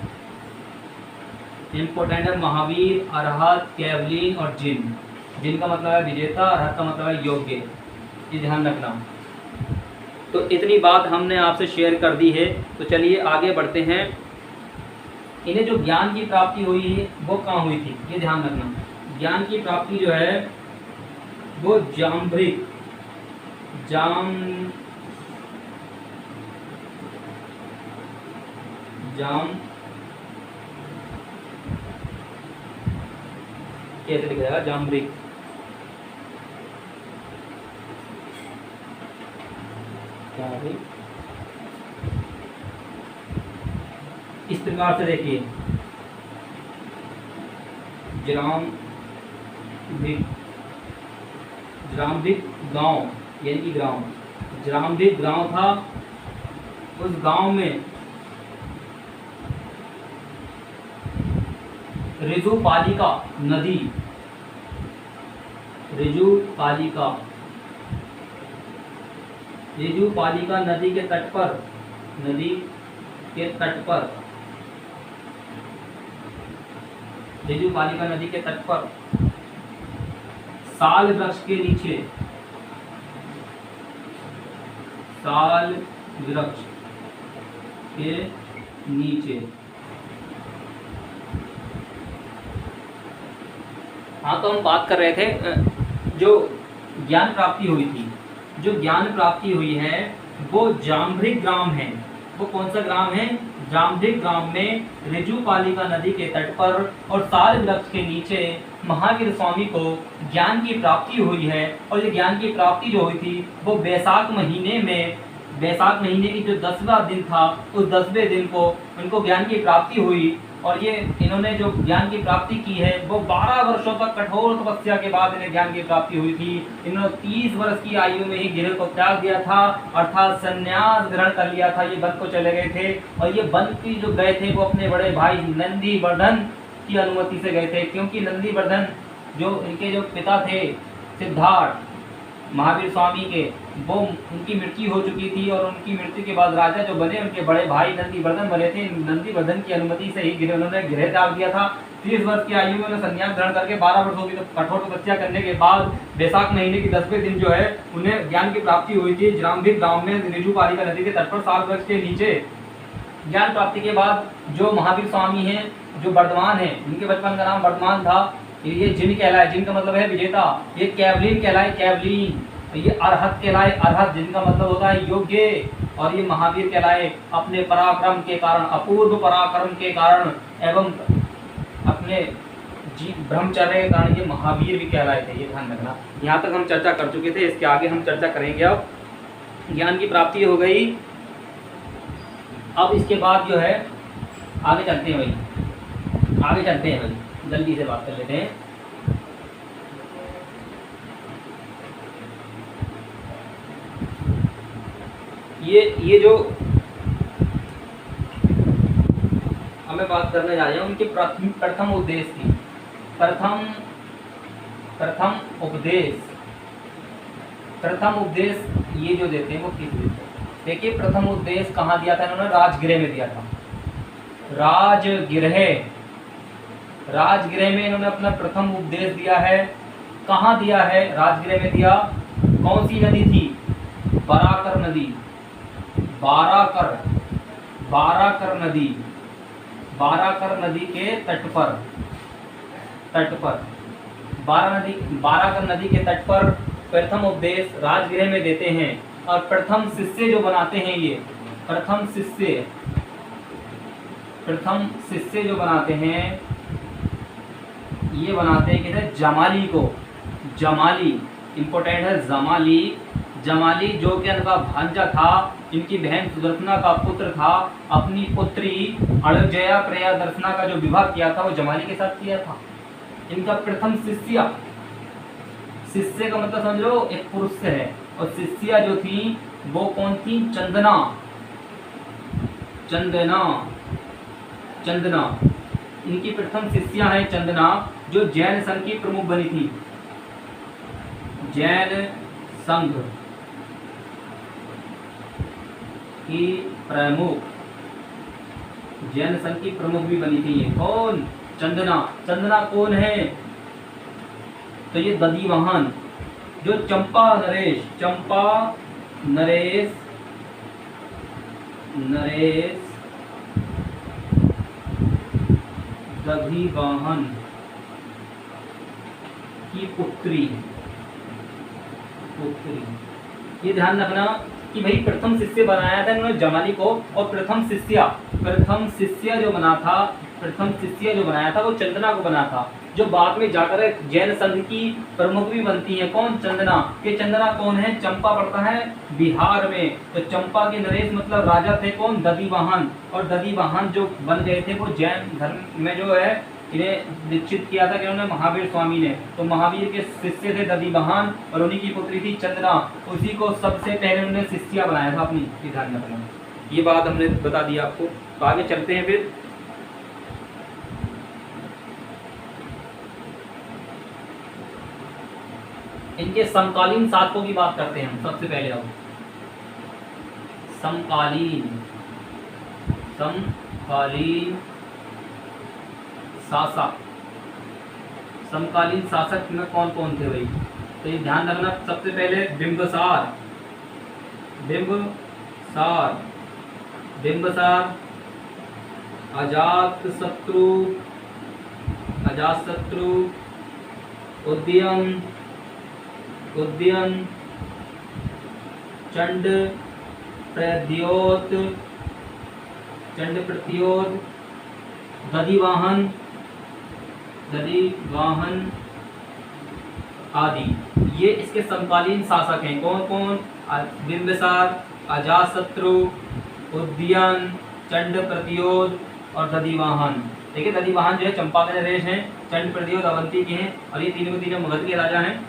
इंपॉर्टेंट है महावीर, अरहत, कैवलिन और जिन। जिन का मतलब है विजेता, अरहत का मतलब है योग्य। ये ध्यान रखना। तो इतनी बात हमने आपसे शेयर कर दी है। तो चलिए आगे बढ़ते हैं। इन्हें जो ज्ञान की प्राप्ति हुई है वो कहाँ हुई थी? ये ध्यान रखना। ज्ञान की प्राप्ति जो है वो जाम्भृक कैसे लिखा जाएगा? जाम्भृक। इस प्रकार से देखिए, जरामभिक गांव यानी कि ग्राम, जरामभिक गांव था। उस गांव में ऋजुपालिका नदी के तट पर साल वृक्ष के नीचे साल वृक्ष के नीचे। हाँ, तो हम बात कर रहे थे जो ज्ञान प्राप्ति हुई थी, जो ज्ञान प्राप्ति हुई है वो जाम्भृग ग्राम है। वो कौन सा ग्राम है? जाम्भृग ग्राम में ऋजुपालिका नदी के तट पर और साल वृक्ष के नीचे महावीर स्वामी को ज्ञान की प्राप्ति हुई है। और ये ज्ञान की प्राप्ति जो हुई थी वो वैशाख महीने की जो 10वां दिन था, उस 10वें दिन को उनको ज्ञान की प्राप्ति हुई। और ये इन्होंने जो ज्ञान की प्राप्ति की है वो 12 वर्षों तक कठोर तपस्या के बाद इन्हें ज्ञान की प्राप्ति हुई थी। इन्होंने 30 वर्ष की आयु में ही गृह को त्याग दिया था, अर्थात संन्यास ग्रहण कर लिया था। ये वन को चले गए थे और ये वन की जो गए थे वो अपने बड़े भाई नंदीवर्धन की अनुमति से गए थे, क्योंकि नंदीवर्धन जो इनके जो पिता थे सिद्धार्थ महावीर स्वामी के, वो उनकी मृत्यु हो चुकी थी और उनकी मृत्यु के बाद राजा जो बने उनके बड़े भाई नंदीवर्धन बने थे। नंदीवर्धन की अनुमति से ही उन्होंने गृह त्याग दिया था। 30 वर्ष की आयु में उन्होंने संन्यास ग्रहण करके 12 वर्षों की कठोर तपस्या करने के बाद वैशाख महीने की 10वें दिन जो है उन्हें ज्ञान की प्राप्ति हुई थी। जाम्भृग गाँव में ऋजुपालिका नदी के तट पर साल वृक्ष के नीचे। ज्ञान प्राप्ति के बाद जो महावीर स्वामी हैं, जो वर्धमान है, जिनके बचपन का नाम वर्धमान था, ये जिन कहलाए, जिन का मतलब है विजेता। ये कैवलीन कहलाए, कैवलीन। ये अरहत कहलाए, अरहत, जिनका मतलब होता है योग्य। और ये महावीर कहलाए अपने पराक्रम के कारण, अपूर्व पराक्रम के कारण एवं अपने ब्रह्मचर्य के कारण ये महावीर भी कहलाए थे। ये ध्यान रखना। यहाँ तक हम चर्चा कर चुके थे, इसके आगे हम चर्चा करेंगे। अब ज्ञान की प्राप्ति हो गई। अब इसके बाद जो है आगे चलते हैं भाई, जल्दी से बात कर लेते हैं। ये जो हमें बात करने जा रहे हैं उनके प्रथम उद्देश्य थी। प्रथम उपदेश ये जो देते हैं वो किस देते हैं? देखिए, प्रथम उद्देश्य कहाँ दिया था इन्होंने? राजगृह में दिया था। राजगृह में इन्होंने अपना प्रथम उपदेश दिया है। कहाँ दिया है? राजगृह में दिया। कौन सी नदी थी? बराकर नदी। बाराकर नदी के तट पर बाराकर नदी के तट पर प्रथम उपदेश राजगृह में देते हैं। और प्रथम शिष्य जो बनाते हैं, ये प्रथम शिष्य जो बनाते हैं, ये बनाते हैं किसे? जमाली को। जमाली इंपॉर्टेंट है। जमाली जो कि इनका भांजा था, इनकी बहन सुदर्शना का पुत्र था। अपनी पुत्री अड़जया प्रियदर्शना का जो विवाह किया था वो जमाली के साथ किया था। इनका प्रथम शिष्य का मतलब समझ लो एक पुरुष से है। और शिष्या जो थी वो कौन थी? चंदना। इनकी प्रथम शिष्या है चंदना, जो जैन संघ की प्रमुख बनी थी। जैन संघ की प्रमुख भी बनी थी। ये कौन? चंदना कौन है? तो ये दधिवाहन, जो चंपा नरेश दधिवाहन की पुत्री। ये ध्यान रखना कि भाई प्रथम शिष्य बनाया था इन्होंने जमाली को। और प्रथम शिष्य जो बनाया था वो चंदना को बना था, जो बाद में जाकर जैन संघ की प्रमुख भी बनती है। कौन? चंदना। ये चंदना कौन है? चंपा पड़ता है बिहार में। तो चंपा के नरेश मतलब राजा थे कौन? दधिवाहन। और दधिवाहन जो बन गए थे वो जैन धर्म में जो है इन्हें दीक्षित किया था कि उन्होंने महावीर स्वामी ने। तो महावीर के शिष्य थे दधिवाहन और उन्हीं की पुत्री थी चंदना। उसी को सबसे पहले उन्होंने शिष्या बनाया था अपनी। ध्यान रखना, ये बात हमने बता दी आपको। तो आगे चलते हैं फिर। इनके समकालीन शासकों की बात करते हैं हम सबसे पहले। अब समकालीन शासक में कौन कौन थे भाई? तो ये ध्यान रखना। सबसे पहले बिंबिसार बिंबसार, बिंबसार, अजातशत्रु, अजातशत्रु, उदयन, उदयन, चंड प्रद्योत, चंड प्रद्योत, दधिवाहन, दधिवाहन आदि। ये इसके समकालीन शासक हैं। कौन कौन? बिंबिसार, अजातशत्रु, उदयन, चंड प्रद्योत और दधिवाहन। देखिए दधिवाहन जो है चंपा के नरेश हैं, चंड प्रद्योत अवंती के हैं और ये तीनों के तीनों मगध के राजा हैं।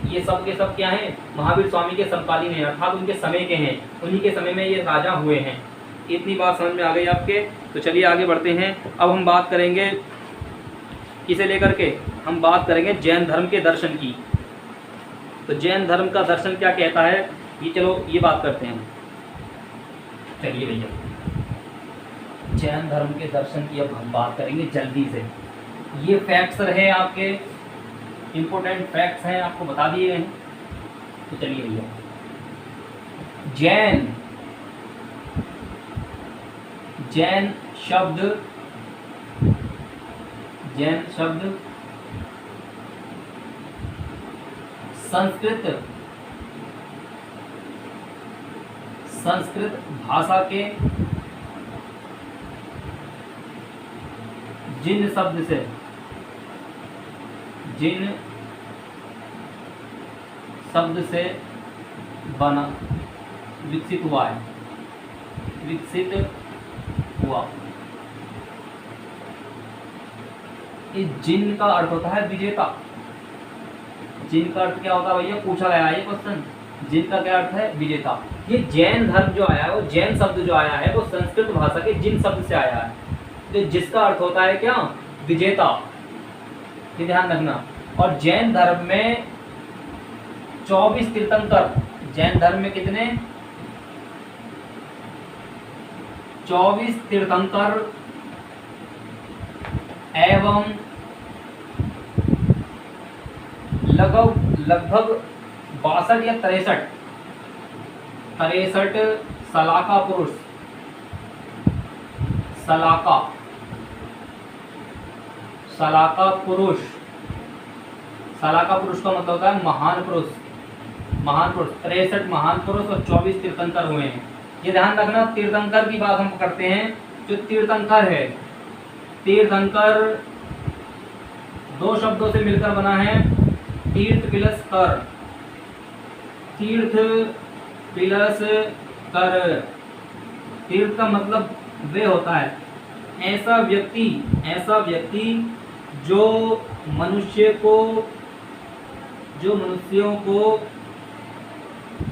ये सब के सब क्या हैं? महावीर स्वामी के समकालीन हैं, अर्थात उनके समय के हैं, उन्हीं के समय में ये राजा हुए हैं। इतनी बात समझ में आ गई आपके? तो चलिए आगे बढ़ते हैं। अब हम बात करेंगे किसे लेकर के? हम बात करेंगे जैन धर्म के दर्शन की। तो जैन धर्म का दर्शन क्या कहता है, ये चलो ये बात करते हैं। चलिए भैया, जैन धर्म के दर्शन की अब हम बात करेंगे जल्दी से। ये फैक्ट्स रहे आपके, इम्पोर्टेंट फैक्ट्स हैं, आपको बता दिए गए हैं। तो चलिए भैया, जैन, जैन शब्द, जैन शब्द संस्कृत, संस्कृत भाषा के जिन शब्द से, जिन शब्द से बना, विकसित हुआ है, विकसित हुआ। इस जिन का अर्थ होता है विजेता। जिन का अर्थ क्या होता है भैया? पूछा गया है ये क्वेश्चन। जिन का क्या अर्थ है? विजेता। ये जैन धर्म जो आया है, वो जैन शब्द जो आया है वो संस्कृत भाषा के जिन शब्द से आया है, तो जिसका अर्थ होता है क्या? विजेता। ये ध्यान रखना। और जैन धर्म में 24 तीर्थंकर, जैन धर्म में कितने? 24 तीर्थंकर एवं लगभग 62 या 63 सलाका पुरुष, सलाका, सलाका पुरुष, सलाका पुरुष का मतलब होता है महान पुरुष, महान पुरुष। 63 महान पुरुष और 24 तीर्थंकर हुए हैं। ये ध्यान रखना। तीर्थंकर की बात हम करते हैं। जो तीर्थंकर है, तीर्थंकर दो शब्दों से मिलकर बना है, तीर्थ प्लस कर, तीर्थ प्लस कर। तीर्थ का मतलब वे होता है ऐसा व्यक्ति, ऐसा व्यक्ति जो मनुष्य को, जो मनुष्यों को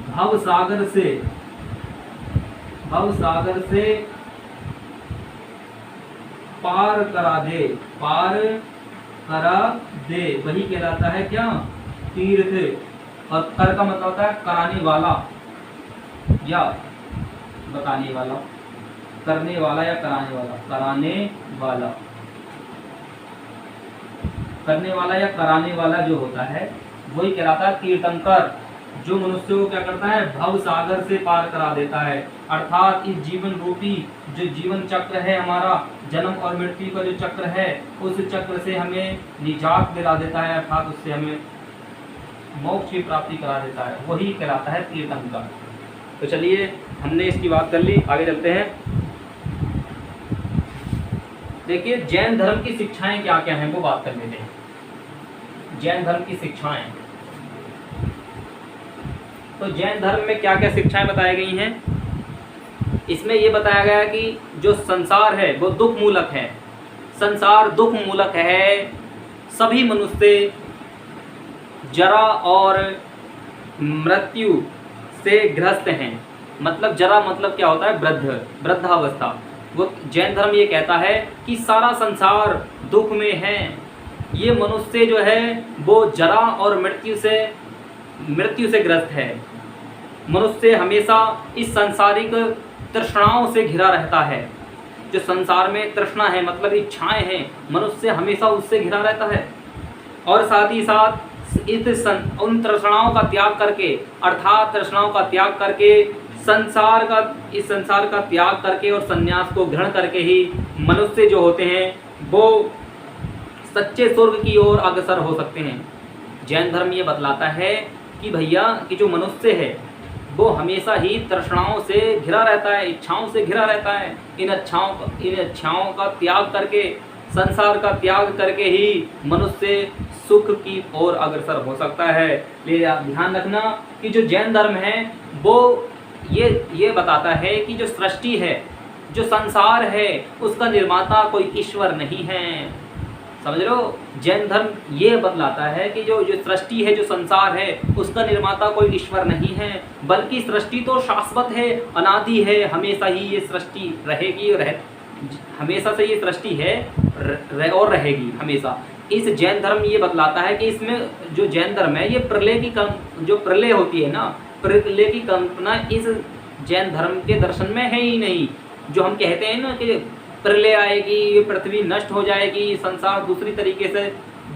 भवसागर से, भवसागर से पार करा दे, पार करा दे, वही कहलाता है क्या? तीर्थ। और कर का मतलब होता है कराने वाला या बताने वाला, करने वाला या कराने वाला, कराने वाला, करने वाला या कराने वाला जो होता है वही कहलाता है तीर्थंकर। जो मनुष्य को क्या करता है? भव सागर से पार करा देता है। अर्थात इस जीवन रूपी जो जीवन चक्र है हमारा, जन्म और मृत्यु का जो चक्र है, उस चक्र से हमें निजात दिला देता है, अर्थात उससे हमें मोक्ष की प्राप्ति करा देता है, वही कहलाता है तीर्थंकर। तो चलिए हमने इसकी बात कर ली, आगे चलते हैं। देखिए जैन धर्म की शिक्षाएं क्या क्या हैं वो बात कर लेते हैं। जैन धर्म की शिक्षाएं, तो जैन धर्म में क्या क्या शिक्षाएं बताई गई हैं? इसमें ये बताया गया कि जो संसार है वो दुख मूलक है, संसार दुख मूलक है, सभी मनुष्य जरा और मृत्यु से ग्रस्त हैं। मतलब जरा मतलब क्या होता है? वृद्ध, वृद्धावस्था। वो जैन धर्म ये कहता है कि सारा संसार दुख में है, ये मनुष्य जो है वो जरा और मृत्यु से ग्रस्त है। मनुष्य हमेशा इस सांसारिक तृष्णाओं से घिरा रहता है। जो संसार में तृष्णा है मतलब इच्छाएं हैं, मनुष्य हमेशा उससे घिरा रहता है। और साथ ही साथ उन तृष्णाओं का त्याग करके, अर्थात तृष्णाओं का त्याग करके, इस संसार का त्याग करके और संन्यास को ग्रहण करके ही मनुष्य जो होते हैं वो सच्चे स्वर्ग की ओर अग्रसर हो सकते हैं। जैन धर्म ये बतलाता है कि भैया कि जो मनुष्य है वो हमेशा ही तृष्णाओं से घिरा रहता है, इच्छाओं से घिरा रहता है। इन इच्छाओं का त्याग करके, संसार का त्याग करके ही मनुष्य सुख की ओर अग्रसर हो सकता है। ले ध्यान रखना कि जो जैन धर्म है वो ये बताता है कि जो सृष्टि है, जो संसार है, उसका निर्माता कोई ईश्वर नहीं है। समझ लो, जैन धर्म ये बतलाता है कि जो सृष्टि है, जो संसार है, उसका निर्माता कोई ईश्वर नहीं है, बल्कि सृष्टि तो शाश्वत है, अनादि है, हमेशा ही ये सृष्टि रहेगी, हमेशा से ये सृष्टि है और रहेगी हमेशा। इस जैन धर्म ये बतलाता है कि इसमें जो जैन धर्म है ये जो प्रलय होती है ना, प्रलय की कल्पना इस जैन धर्म के दर्शन में है ही नहीं। जो हम कहते हैं ना कि प्रलय आएगी, ये पृथ्वी नष्ट हो जाएगी, संसार दूसरी तरीके से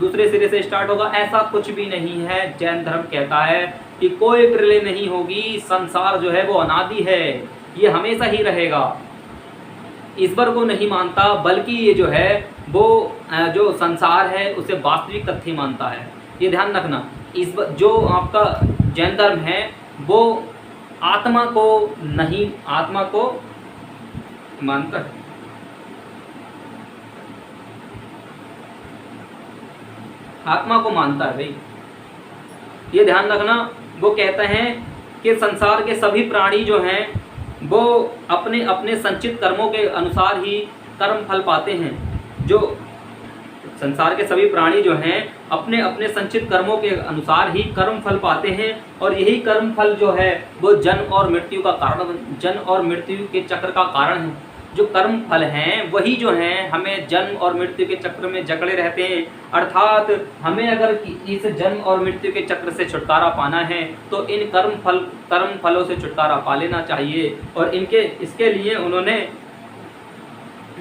दूसरे सिरे से स्टार्ट होगा, ऐसा कुछ भी नहीं है। जैन धर्म कहता है कि कोई प्रलय नहीं होगी, संसार जो है वो अनादि है, ये हमेशा ही रहेगा। ईश्वर को नहीं मानता, बल्कि ये जो है वो जो संसार है उसे वास्तविक तथ्य मानता है। ये ध्यान रखना, जो आपका जैन धर्म है वो आत्मा को नहीं, आत्मा को मानता है, आत्मा को मानता है भाई। ये ध्यान रखना, वो कहते हैं कि संसार के सभी प्राणी जो हैं वो अपने अपने संचित कर्मों के अनुसार ही कर्म फल पाते हैं। जो संसार के सभी प्राणी जो हैं अपने अपने संचित कर्मों के अनुसार ही कर्म फल पाते हैं, और यही कर्म फल जो है वो जन्म और मृत्यु का कारण, जन्म और मृत्यु के चक्र का कारण है। जो कर्म फल हैं वही जो हैं हमें जन्म और मृत्यु के चक्र में जकड़े रहते हैं। अर्थात हमें अगर इस जन्म और मृत्यु के चक्र से छुटकारा पाना है तो इन कर्म फलों से छुटकारा पा लेना चाहिए। और इसके लिए उन्होंने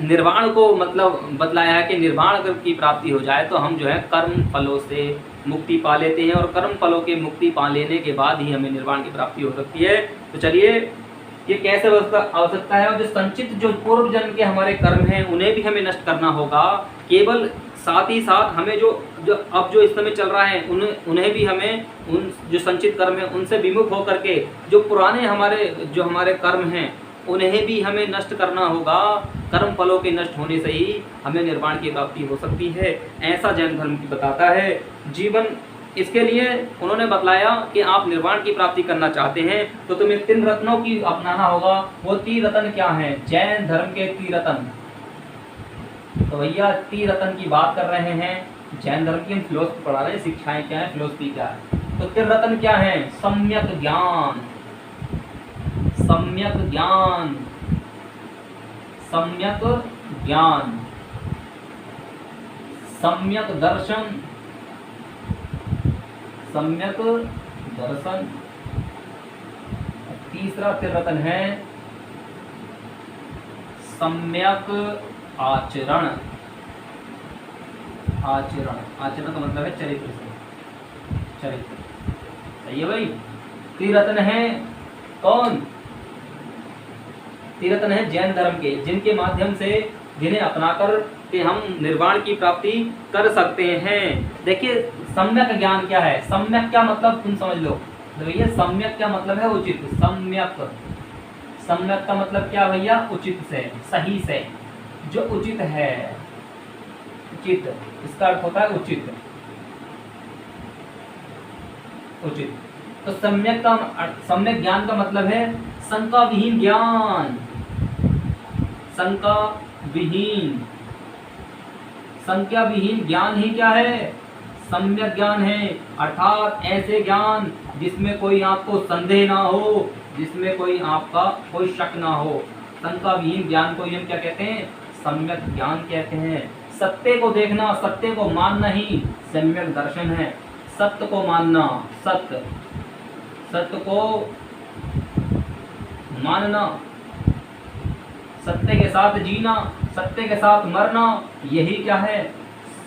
निर्वाण को मतलब बतलाया है कि निर्वाण अगर की प्राप्ति हो जाए तो हम जो है कर्म फलों से मुक्ति पा लेते हैं, और कर्म फलों के मुक्ति पा लेने के बाद ही हमें निर्वाण की प्राप्ति हो सकती है। तो चलिए, ये कैसे आवश्यकता है, और जो संचित जो पूर्व जन्म के हमारे कर्म हैं उन्हें भी हमें नष्ट करना होगा। केवल साथ ही साथ हमें जो अब जो इस समय चल रहा है उन्हें भी हमें, उन जो संचित कर्म है उनसे विमुख होकर के जो पुराने हमारे कर्म हैं उन्हें भी हमें नष्ट करना होगा। कर्म फलों के नष्ट होने से ही हमें निर्वाण की प्राप्ति हो सकती है, ऐसा जैन धर्म की बताता है। जीवन इसके लिए उन्होंने बतलाया कि आप निर्वाण की प्राप्ति करना चाहते हैं तो तुम्हें 3 रत्नों की अपनाना होगा। वो 3 रत्न क्या हैं? जैन धर्म के 3 रत्न। तो भैया 3 रत्न की बात कर रहे हैं। जैन धर्म की हम फिलोसफी पढ़ा रहे हैं, शिक्षाएं क्या है, फिलोसफी क्या है। तो 3 रत्न क्या है? सम्यक ज्ञान, सम्यक ज्ञान, सम्यक ज्ञान, सम्यक दर्शन, सम्यक दर्शन। तीसरा 3 रत्न है सम्यक आचरण। आचरण का मतलब है चरित्र से, चरित्र। सही है भाई। 3 रत्न है कौन? 3 रत्न है जैन धर्म के, जिनके माध्यम से, जिन्हें अपनाकर कि हम निर्वाण की प्राप्ति कर सकते हैं। देखिए सम्यक ज्ञान क्या है? सम्यक क्या मतलब तुम समझ लो। तो भैया सम्यक क्या मतलब है? उचित। सम्यक, सम्यक का मतलब क्या भैया? उचित से, सही से, जो उचित है। उचित इसका अर्थ होता है उचित, उचित। तो सम्यक ज्ञान का मतलब है शंका विहीन ज्ञान, शंका विहीन, संख्या विहीन ज्ञान ही क्या है? सम्यक ज्ञान है। अर्थात ऐसे ज्ञान जिसमें कोई आपको संदेह ना हो, जिसमें कोई आपका कोई शक ना हो। शंका विहीन ज्ञान को हम क्या कहते हैं? सम्यक ज्ञान कहते हैं। सत्य को देखना, सत्य को मानना ही सम्यक दर्शन है। सत्य को मानना, सत्य को मानना, सत्य के साथ जीना, सत्य के साथ मरना, यही क्या है?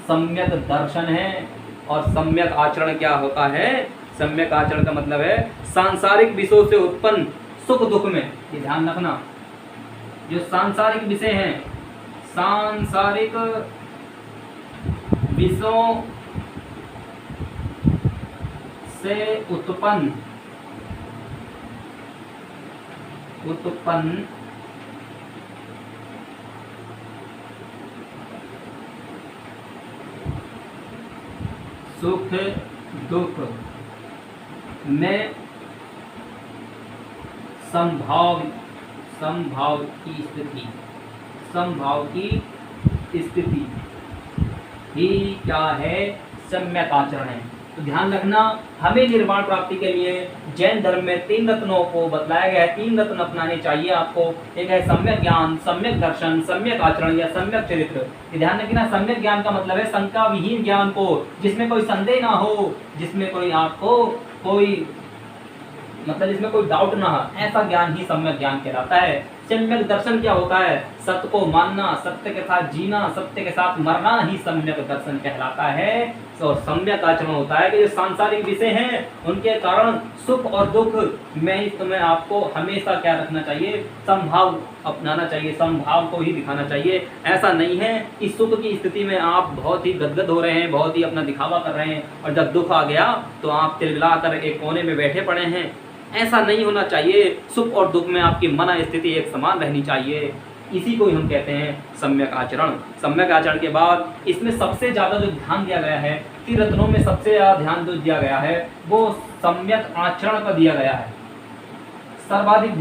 सम्यक दर्शन है। और सम्यक आचरण क्या होता है? सम्यक आचरण का मतलब है सांसारिक विषयों से उत्पन्न सुख दुख में, ये ध्यान रखना, जो सांसारिक विषय हैं, सांसारिक विषयों से उत्पन्न सुख दुख में संभाव की स्थिति ही क्या है? सम्यक आचरण है। तो ध्यान रखना, हमें निर्वाण प्राप्ति के लिए जैन धर्म में 3 रत्नों को बतलाया गया है। 3 रत्न अपनाने चाहिए आपको। एक है सम्यक ज्ञान, सम्यक दर्शन, सम्यक आचरण या सम्यक चरित्र। ध्यान रखना, सम्यक ज्ञान का मतलब है शंका विहीन ज्ञान को, जिसमें कोई संदेह ना हो, जिसमें कोई आपको कोई मतलब जिसमें कोई डाउट ना हो, ऐसा ज्ञान ही सम्यक ज्ञान कहलाता है। सम्यक दर्शन क्या होता है? सत्य को मानना, सत्य के साथ जीना, सत्य के साथ मरना ही सम्यक दर्शन कहलाता है। तो सम्यक आचरण होता है कि जो सांसारिक विषय हैं उनके कारण सुख और दुख में तुम्हें आपको हमेशा क्या रखना चाहिए? संभाव अपनाना चाहिए, संभाव को ही दिखाना चाहिए। ऐसा नहीं है कि सुख की स्थिति में आप बहुत ही गदगद हो रहे हैं, बहुत ही अपना दिखावा कर रहे हैं, और जब दुख आ गया तो आप तिलमिला कर एक कोने में बैठे पड़े हैं। ऐसा नहीं होना चाहिए। सुख और दुख में आपकी मन स्थिति एक समान रहनी चाहिए। इसी को ही हम कहते हैं सम्यक आचरण। सम्यक आचरण के बाद इसमें सबसे ज़्यादा जो ध्यान दिया गया है, 3 रत्नों में सबसे ज़्यादा ध्यान जो दिया गया है वो सम्यक आचरण पर दिया गया है। सर्वाधिक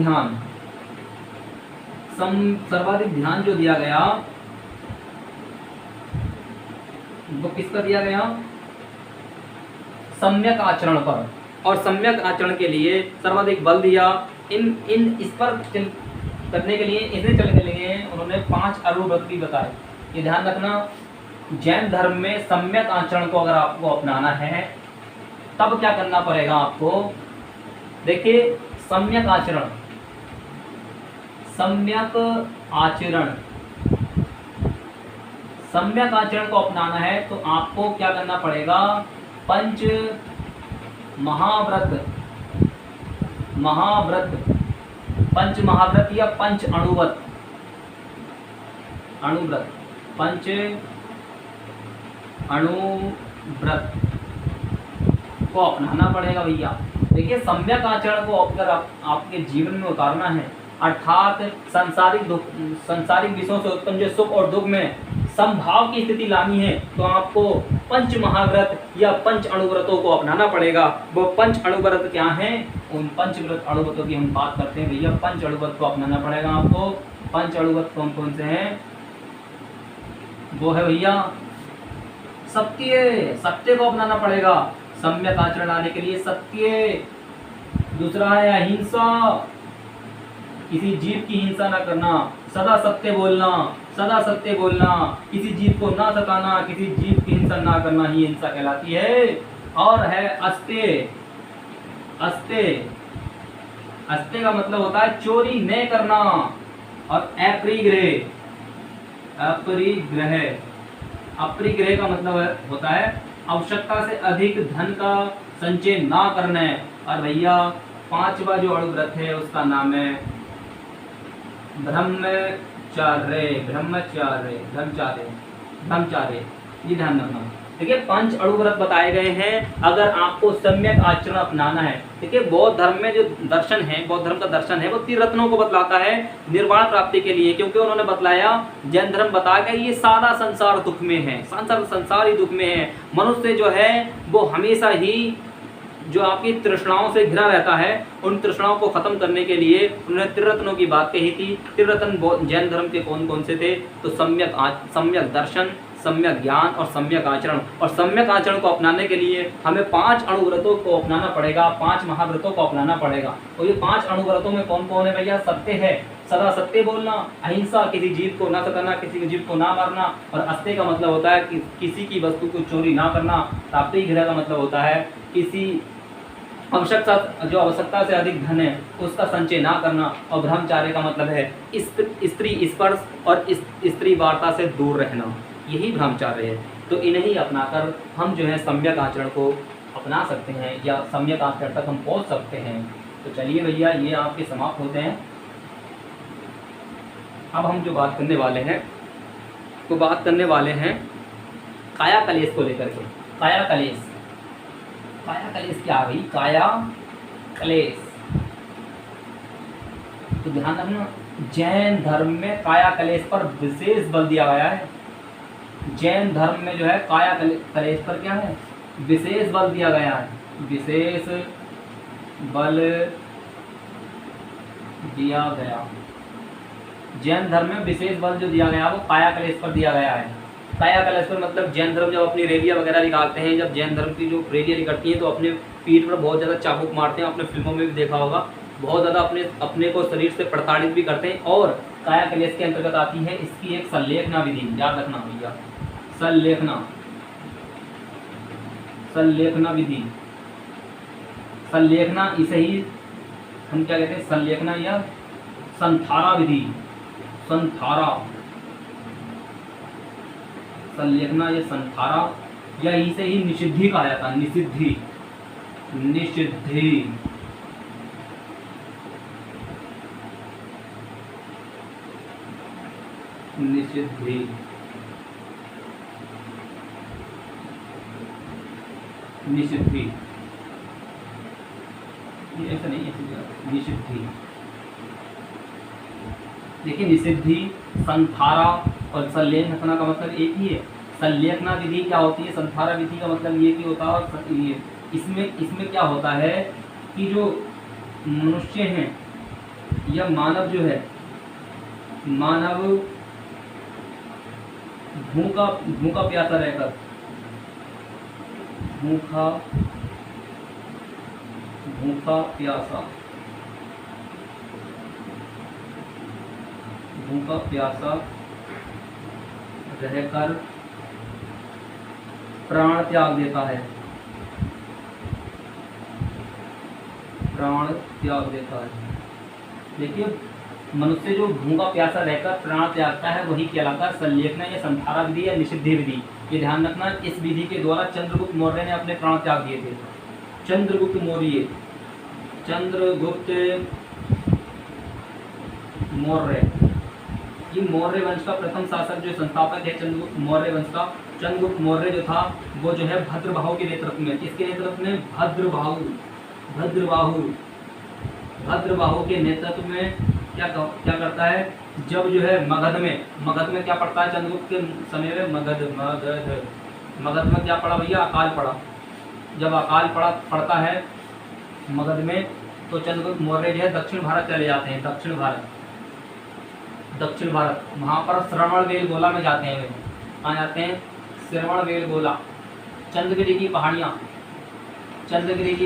ध्यान जो दिया गया वो किस पर दिया गया? सम्यक आचरण पर। और सम्यक आचरण के लिए सर्वाधिक बल दिया। इस पर करने के लिए इसे चलने के लिए उन्होंने 5 अनुवृत्ति बताए। ये ध्यान रखना, जैन धर्म में सम्यक आचरण को अगर आपको अपनाना है तब क्या करना पड़ेगा आपको? देखिए, सम्यक आचरण को अपनाना है तो आपको क्या करना पड़ेगा? पंच महाव्रत या पंच अणुव्रत पंच अणुव्रत को अपनाना पड़ेगा भैया। देखिए, सम्यक आचरण को अगर आपके जीवन में उतारना है, अर्थात संसारिक विषयों से उत्पन्न जो सुख और दुख में संभाव की स्थिति लानी है, तो आपको पंच महाव्रत या पंच अणुव्रतों को अपनाना पड़ेगा। वो पंच अणुव्रत क्या हैं? उन पंचव्रत अणुव्रतों की हम बात करते हैं भैया। पंच अणुव्रत को अपनाना पड़ेगा आपको। पंच अणुव्रत कौन कौन से हैं? वो है भैया सत्य को अपनाना पड़ेगा सम्यक आचरण लाने के लिए। सत्य। दूसरा है अहिंसा, किसी जीव की हिंसा ना करना, सदा सत्य बोलना, किसी जीव को ना सताना, किसी जीव की हिंसा ना करना ही हिंसा कहलाती है। और है अस्तेय का मतलब होता है चोरी न करना। और अपरिग्रह का मतलब होता है आवश्यकता से अधिक धन का संचय ना करना। और भैया 5वां जो अणुव्रत है उसका नाम है ब्रह्मचार्य। ये ध्यान रखना। देखिए, 5 अणुव्रत बताए गए हैं अगर आपको सम्यक आचरण अपनाना है। देखिए, बौद्ध धर्म में जो दर्शन है, बौद्ध धर्म का दर्शन है वो 3 रत्नों को बतलाता है निर्वाण प्राप्ति के लिए, क्योंकि उन्होंने बतलाया, जैन धर्म बताया कि ये सारा संसार दुख में है, संसार ही दुख में है। मनुष्य जो है वो हमेशा ही जो आपकी तृष्णाओं से घिरा रहता है, उन तृष्णाओं को खत्म करने के लिए उन्होंने त्रिरत्नों की बात कही थी। त्रिरत्न जैन धर्म के कौन कौन से थे? तो सम्यक दर्शन, सम्यक ज्ञान और सम्यक आचरण। और सम्यक आचरण को अपनाने के लिए हमें 5 अणुव्रतों को अपनाना पड़ेगा, 5 महाव्रतों को अपनाना पड़ेगा। और ये 5 अणुव्रतों में कौन कौन है भैया? सत्य है, सदा सत्य बोलना, अहिंसा, किसी जीव को ना सताना, किसी जीव को ना मारना। और अस्तेय का मतलब होता है कि किसी की वस्तु को चोरी ना करना। ताप्तिग्रह का मतलब होता है किसी आवश्यकता से अधिक धन है उसका संचय ना करना। और ब्रह्मचार्य का मतलब है स्त्री स्पर्श और स्त्री वार्ता से दूर रहना, यही ब्रह्मचार्य है। तो इन्हें ही अपनाकर हम जो है सम्यक आचरण को अपना सकते हैं या सम्यक आचरण तक हम पहुंच सकते हैं। तो चलिए भैया, ये आपके समाप्त होते हैं। अब हम जो बात करने वाले हैं तो बात करने वाले हैं काया कलेश को लेकर के। काया कलेश, काया कलेश क्या है भाई? काया कलेश, तो ध्यान रखना, जैन धर्म में काया कलेश पर विशेष बल दिया गया है। जैन धर्म में जो है काया कलेश पर क्या है? विशेष बल दिया गया है। विशेष बल दिया गया, जैन धर्म में विशेष बल जो दिया गया वो काया कलेश पर दिया गया है। काया कलेश पर मतलब जैन धर्म जब अपनी रैलियाँ वगैरह निकालते हैं, जब जैन धर्म की जो रैलियाँ निकलती हैं तो अपने पीठ पर बहुत ज़्यादा चाबुक मारते हैं। आपने फिल्मों में भी देखा होगा, बहुत ज़्यादा अपने को शरीर से प्रताड़ित भी करते हैं। और काया कलेश के अंतर्गत आती है इसकी एक संलेखना विधि, याद रखना भैया, संलेखना, संलेखना विधि। संलेखना इसे ही हम क्या कहते हैं? संलेखना या संथारा विधि। संथारा, संलेखना या संथारा, या इसे ही निषिद्धि कहा जाता है। निषिद्धि, निषिद्धि, निषिद्धि, निषिद्धि, ऐसा नहीं है, निषिद्धि। देखिए, निषिद्धि, संथारा और संलेखना का मतलब एक ही है। संलेखना विधि क्या होती है? संथारा विधि का मतलब ये कि होता है, इसमें क्या होता है कि जो मनुष्य हैं या मानव जो है, मानव भूखा प्यासा रहकर, भूखा प्यासा रहकर प्राण त्याग देता है, प्राण त्याग देता है। देखिए, मनुष्य जो भूखा प्यासा रहकर प्राण त्यागता है वही कहलाता है संलेखना या संथारा विधि या निषिद्धि विधि। ये ध्यान रखना, इस विधि के द्वारा चंद्रगुप्त मौर्य ने अपने प्राण त्याग दिए थे। चंद्रगुप्त मौर्य, चंद्रगुप्त मौर्य, ये मौर्य वंश का प्रथम शासक जो संस्थापक है चंद्रगुप्त मौर्य वंश का। चंद्रगुप्त मौर्य जो था वो जो है भद्रबाहु के नेतृत्व में, इसके नेतृत्व में भद्रबाहु के नेतृत्व में क्या करता है? जब जो है मगध में क्या पड़ता है? चंद्रगुप्त के समय में मगध में क्या पड़ा भैया? अकाल पड़ा। जब अकाल पड़ता है मगध में तो चंद्रगुप्त मौर्य जो है दक्षिण भारत चले जाते हैं। दक्षिण भारत वहाँ पर श्रवणबेलगोला में जाते हैं। कहाँ जाते हैं? श्रवणबेलगोला, चंद्रगिरी की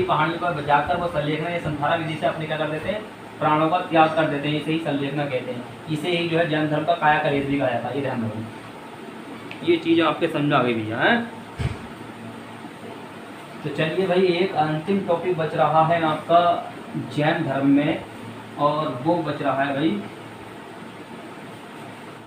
पहाड़ियाँ पर जाकर वो संलेखना या संथारा विधि से अपने क्या कर देते हैं? प्राणों का त्याग कर देते हैं। इसे ही संलेखना कहते हैं। इसे ही जो है जैन धर्म का काया कलेश भी कहा जाता है। ये ध्यान रखो, ये चीज़ आपके समझ आ गई भैया है। तो चलिए भाई, एक अंतिम टॉपिक बच रहा है आपका जैन धर्म में, और वो बच रहा है भाई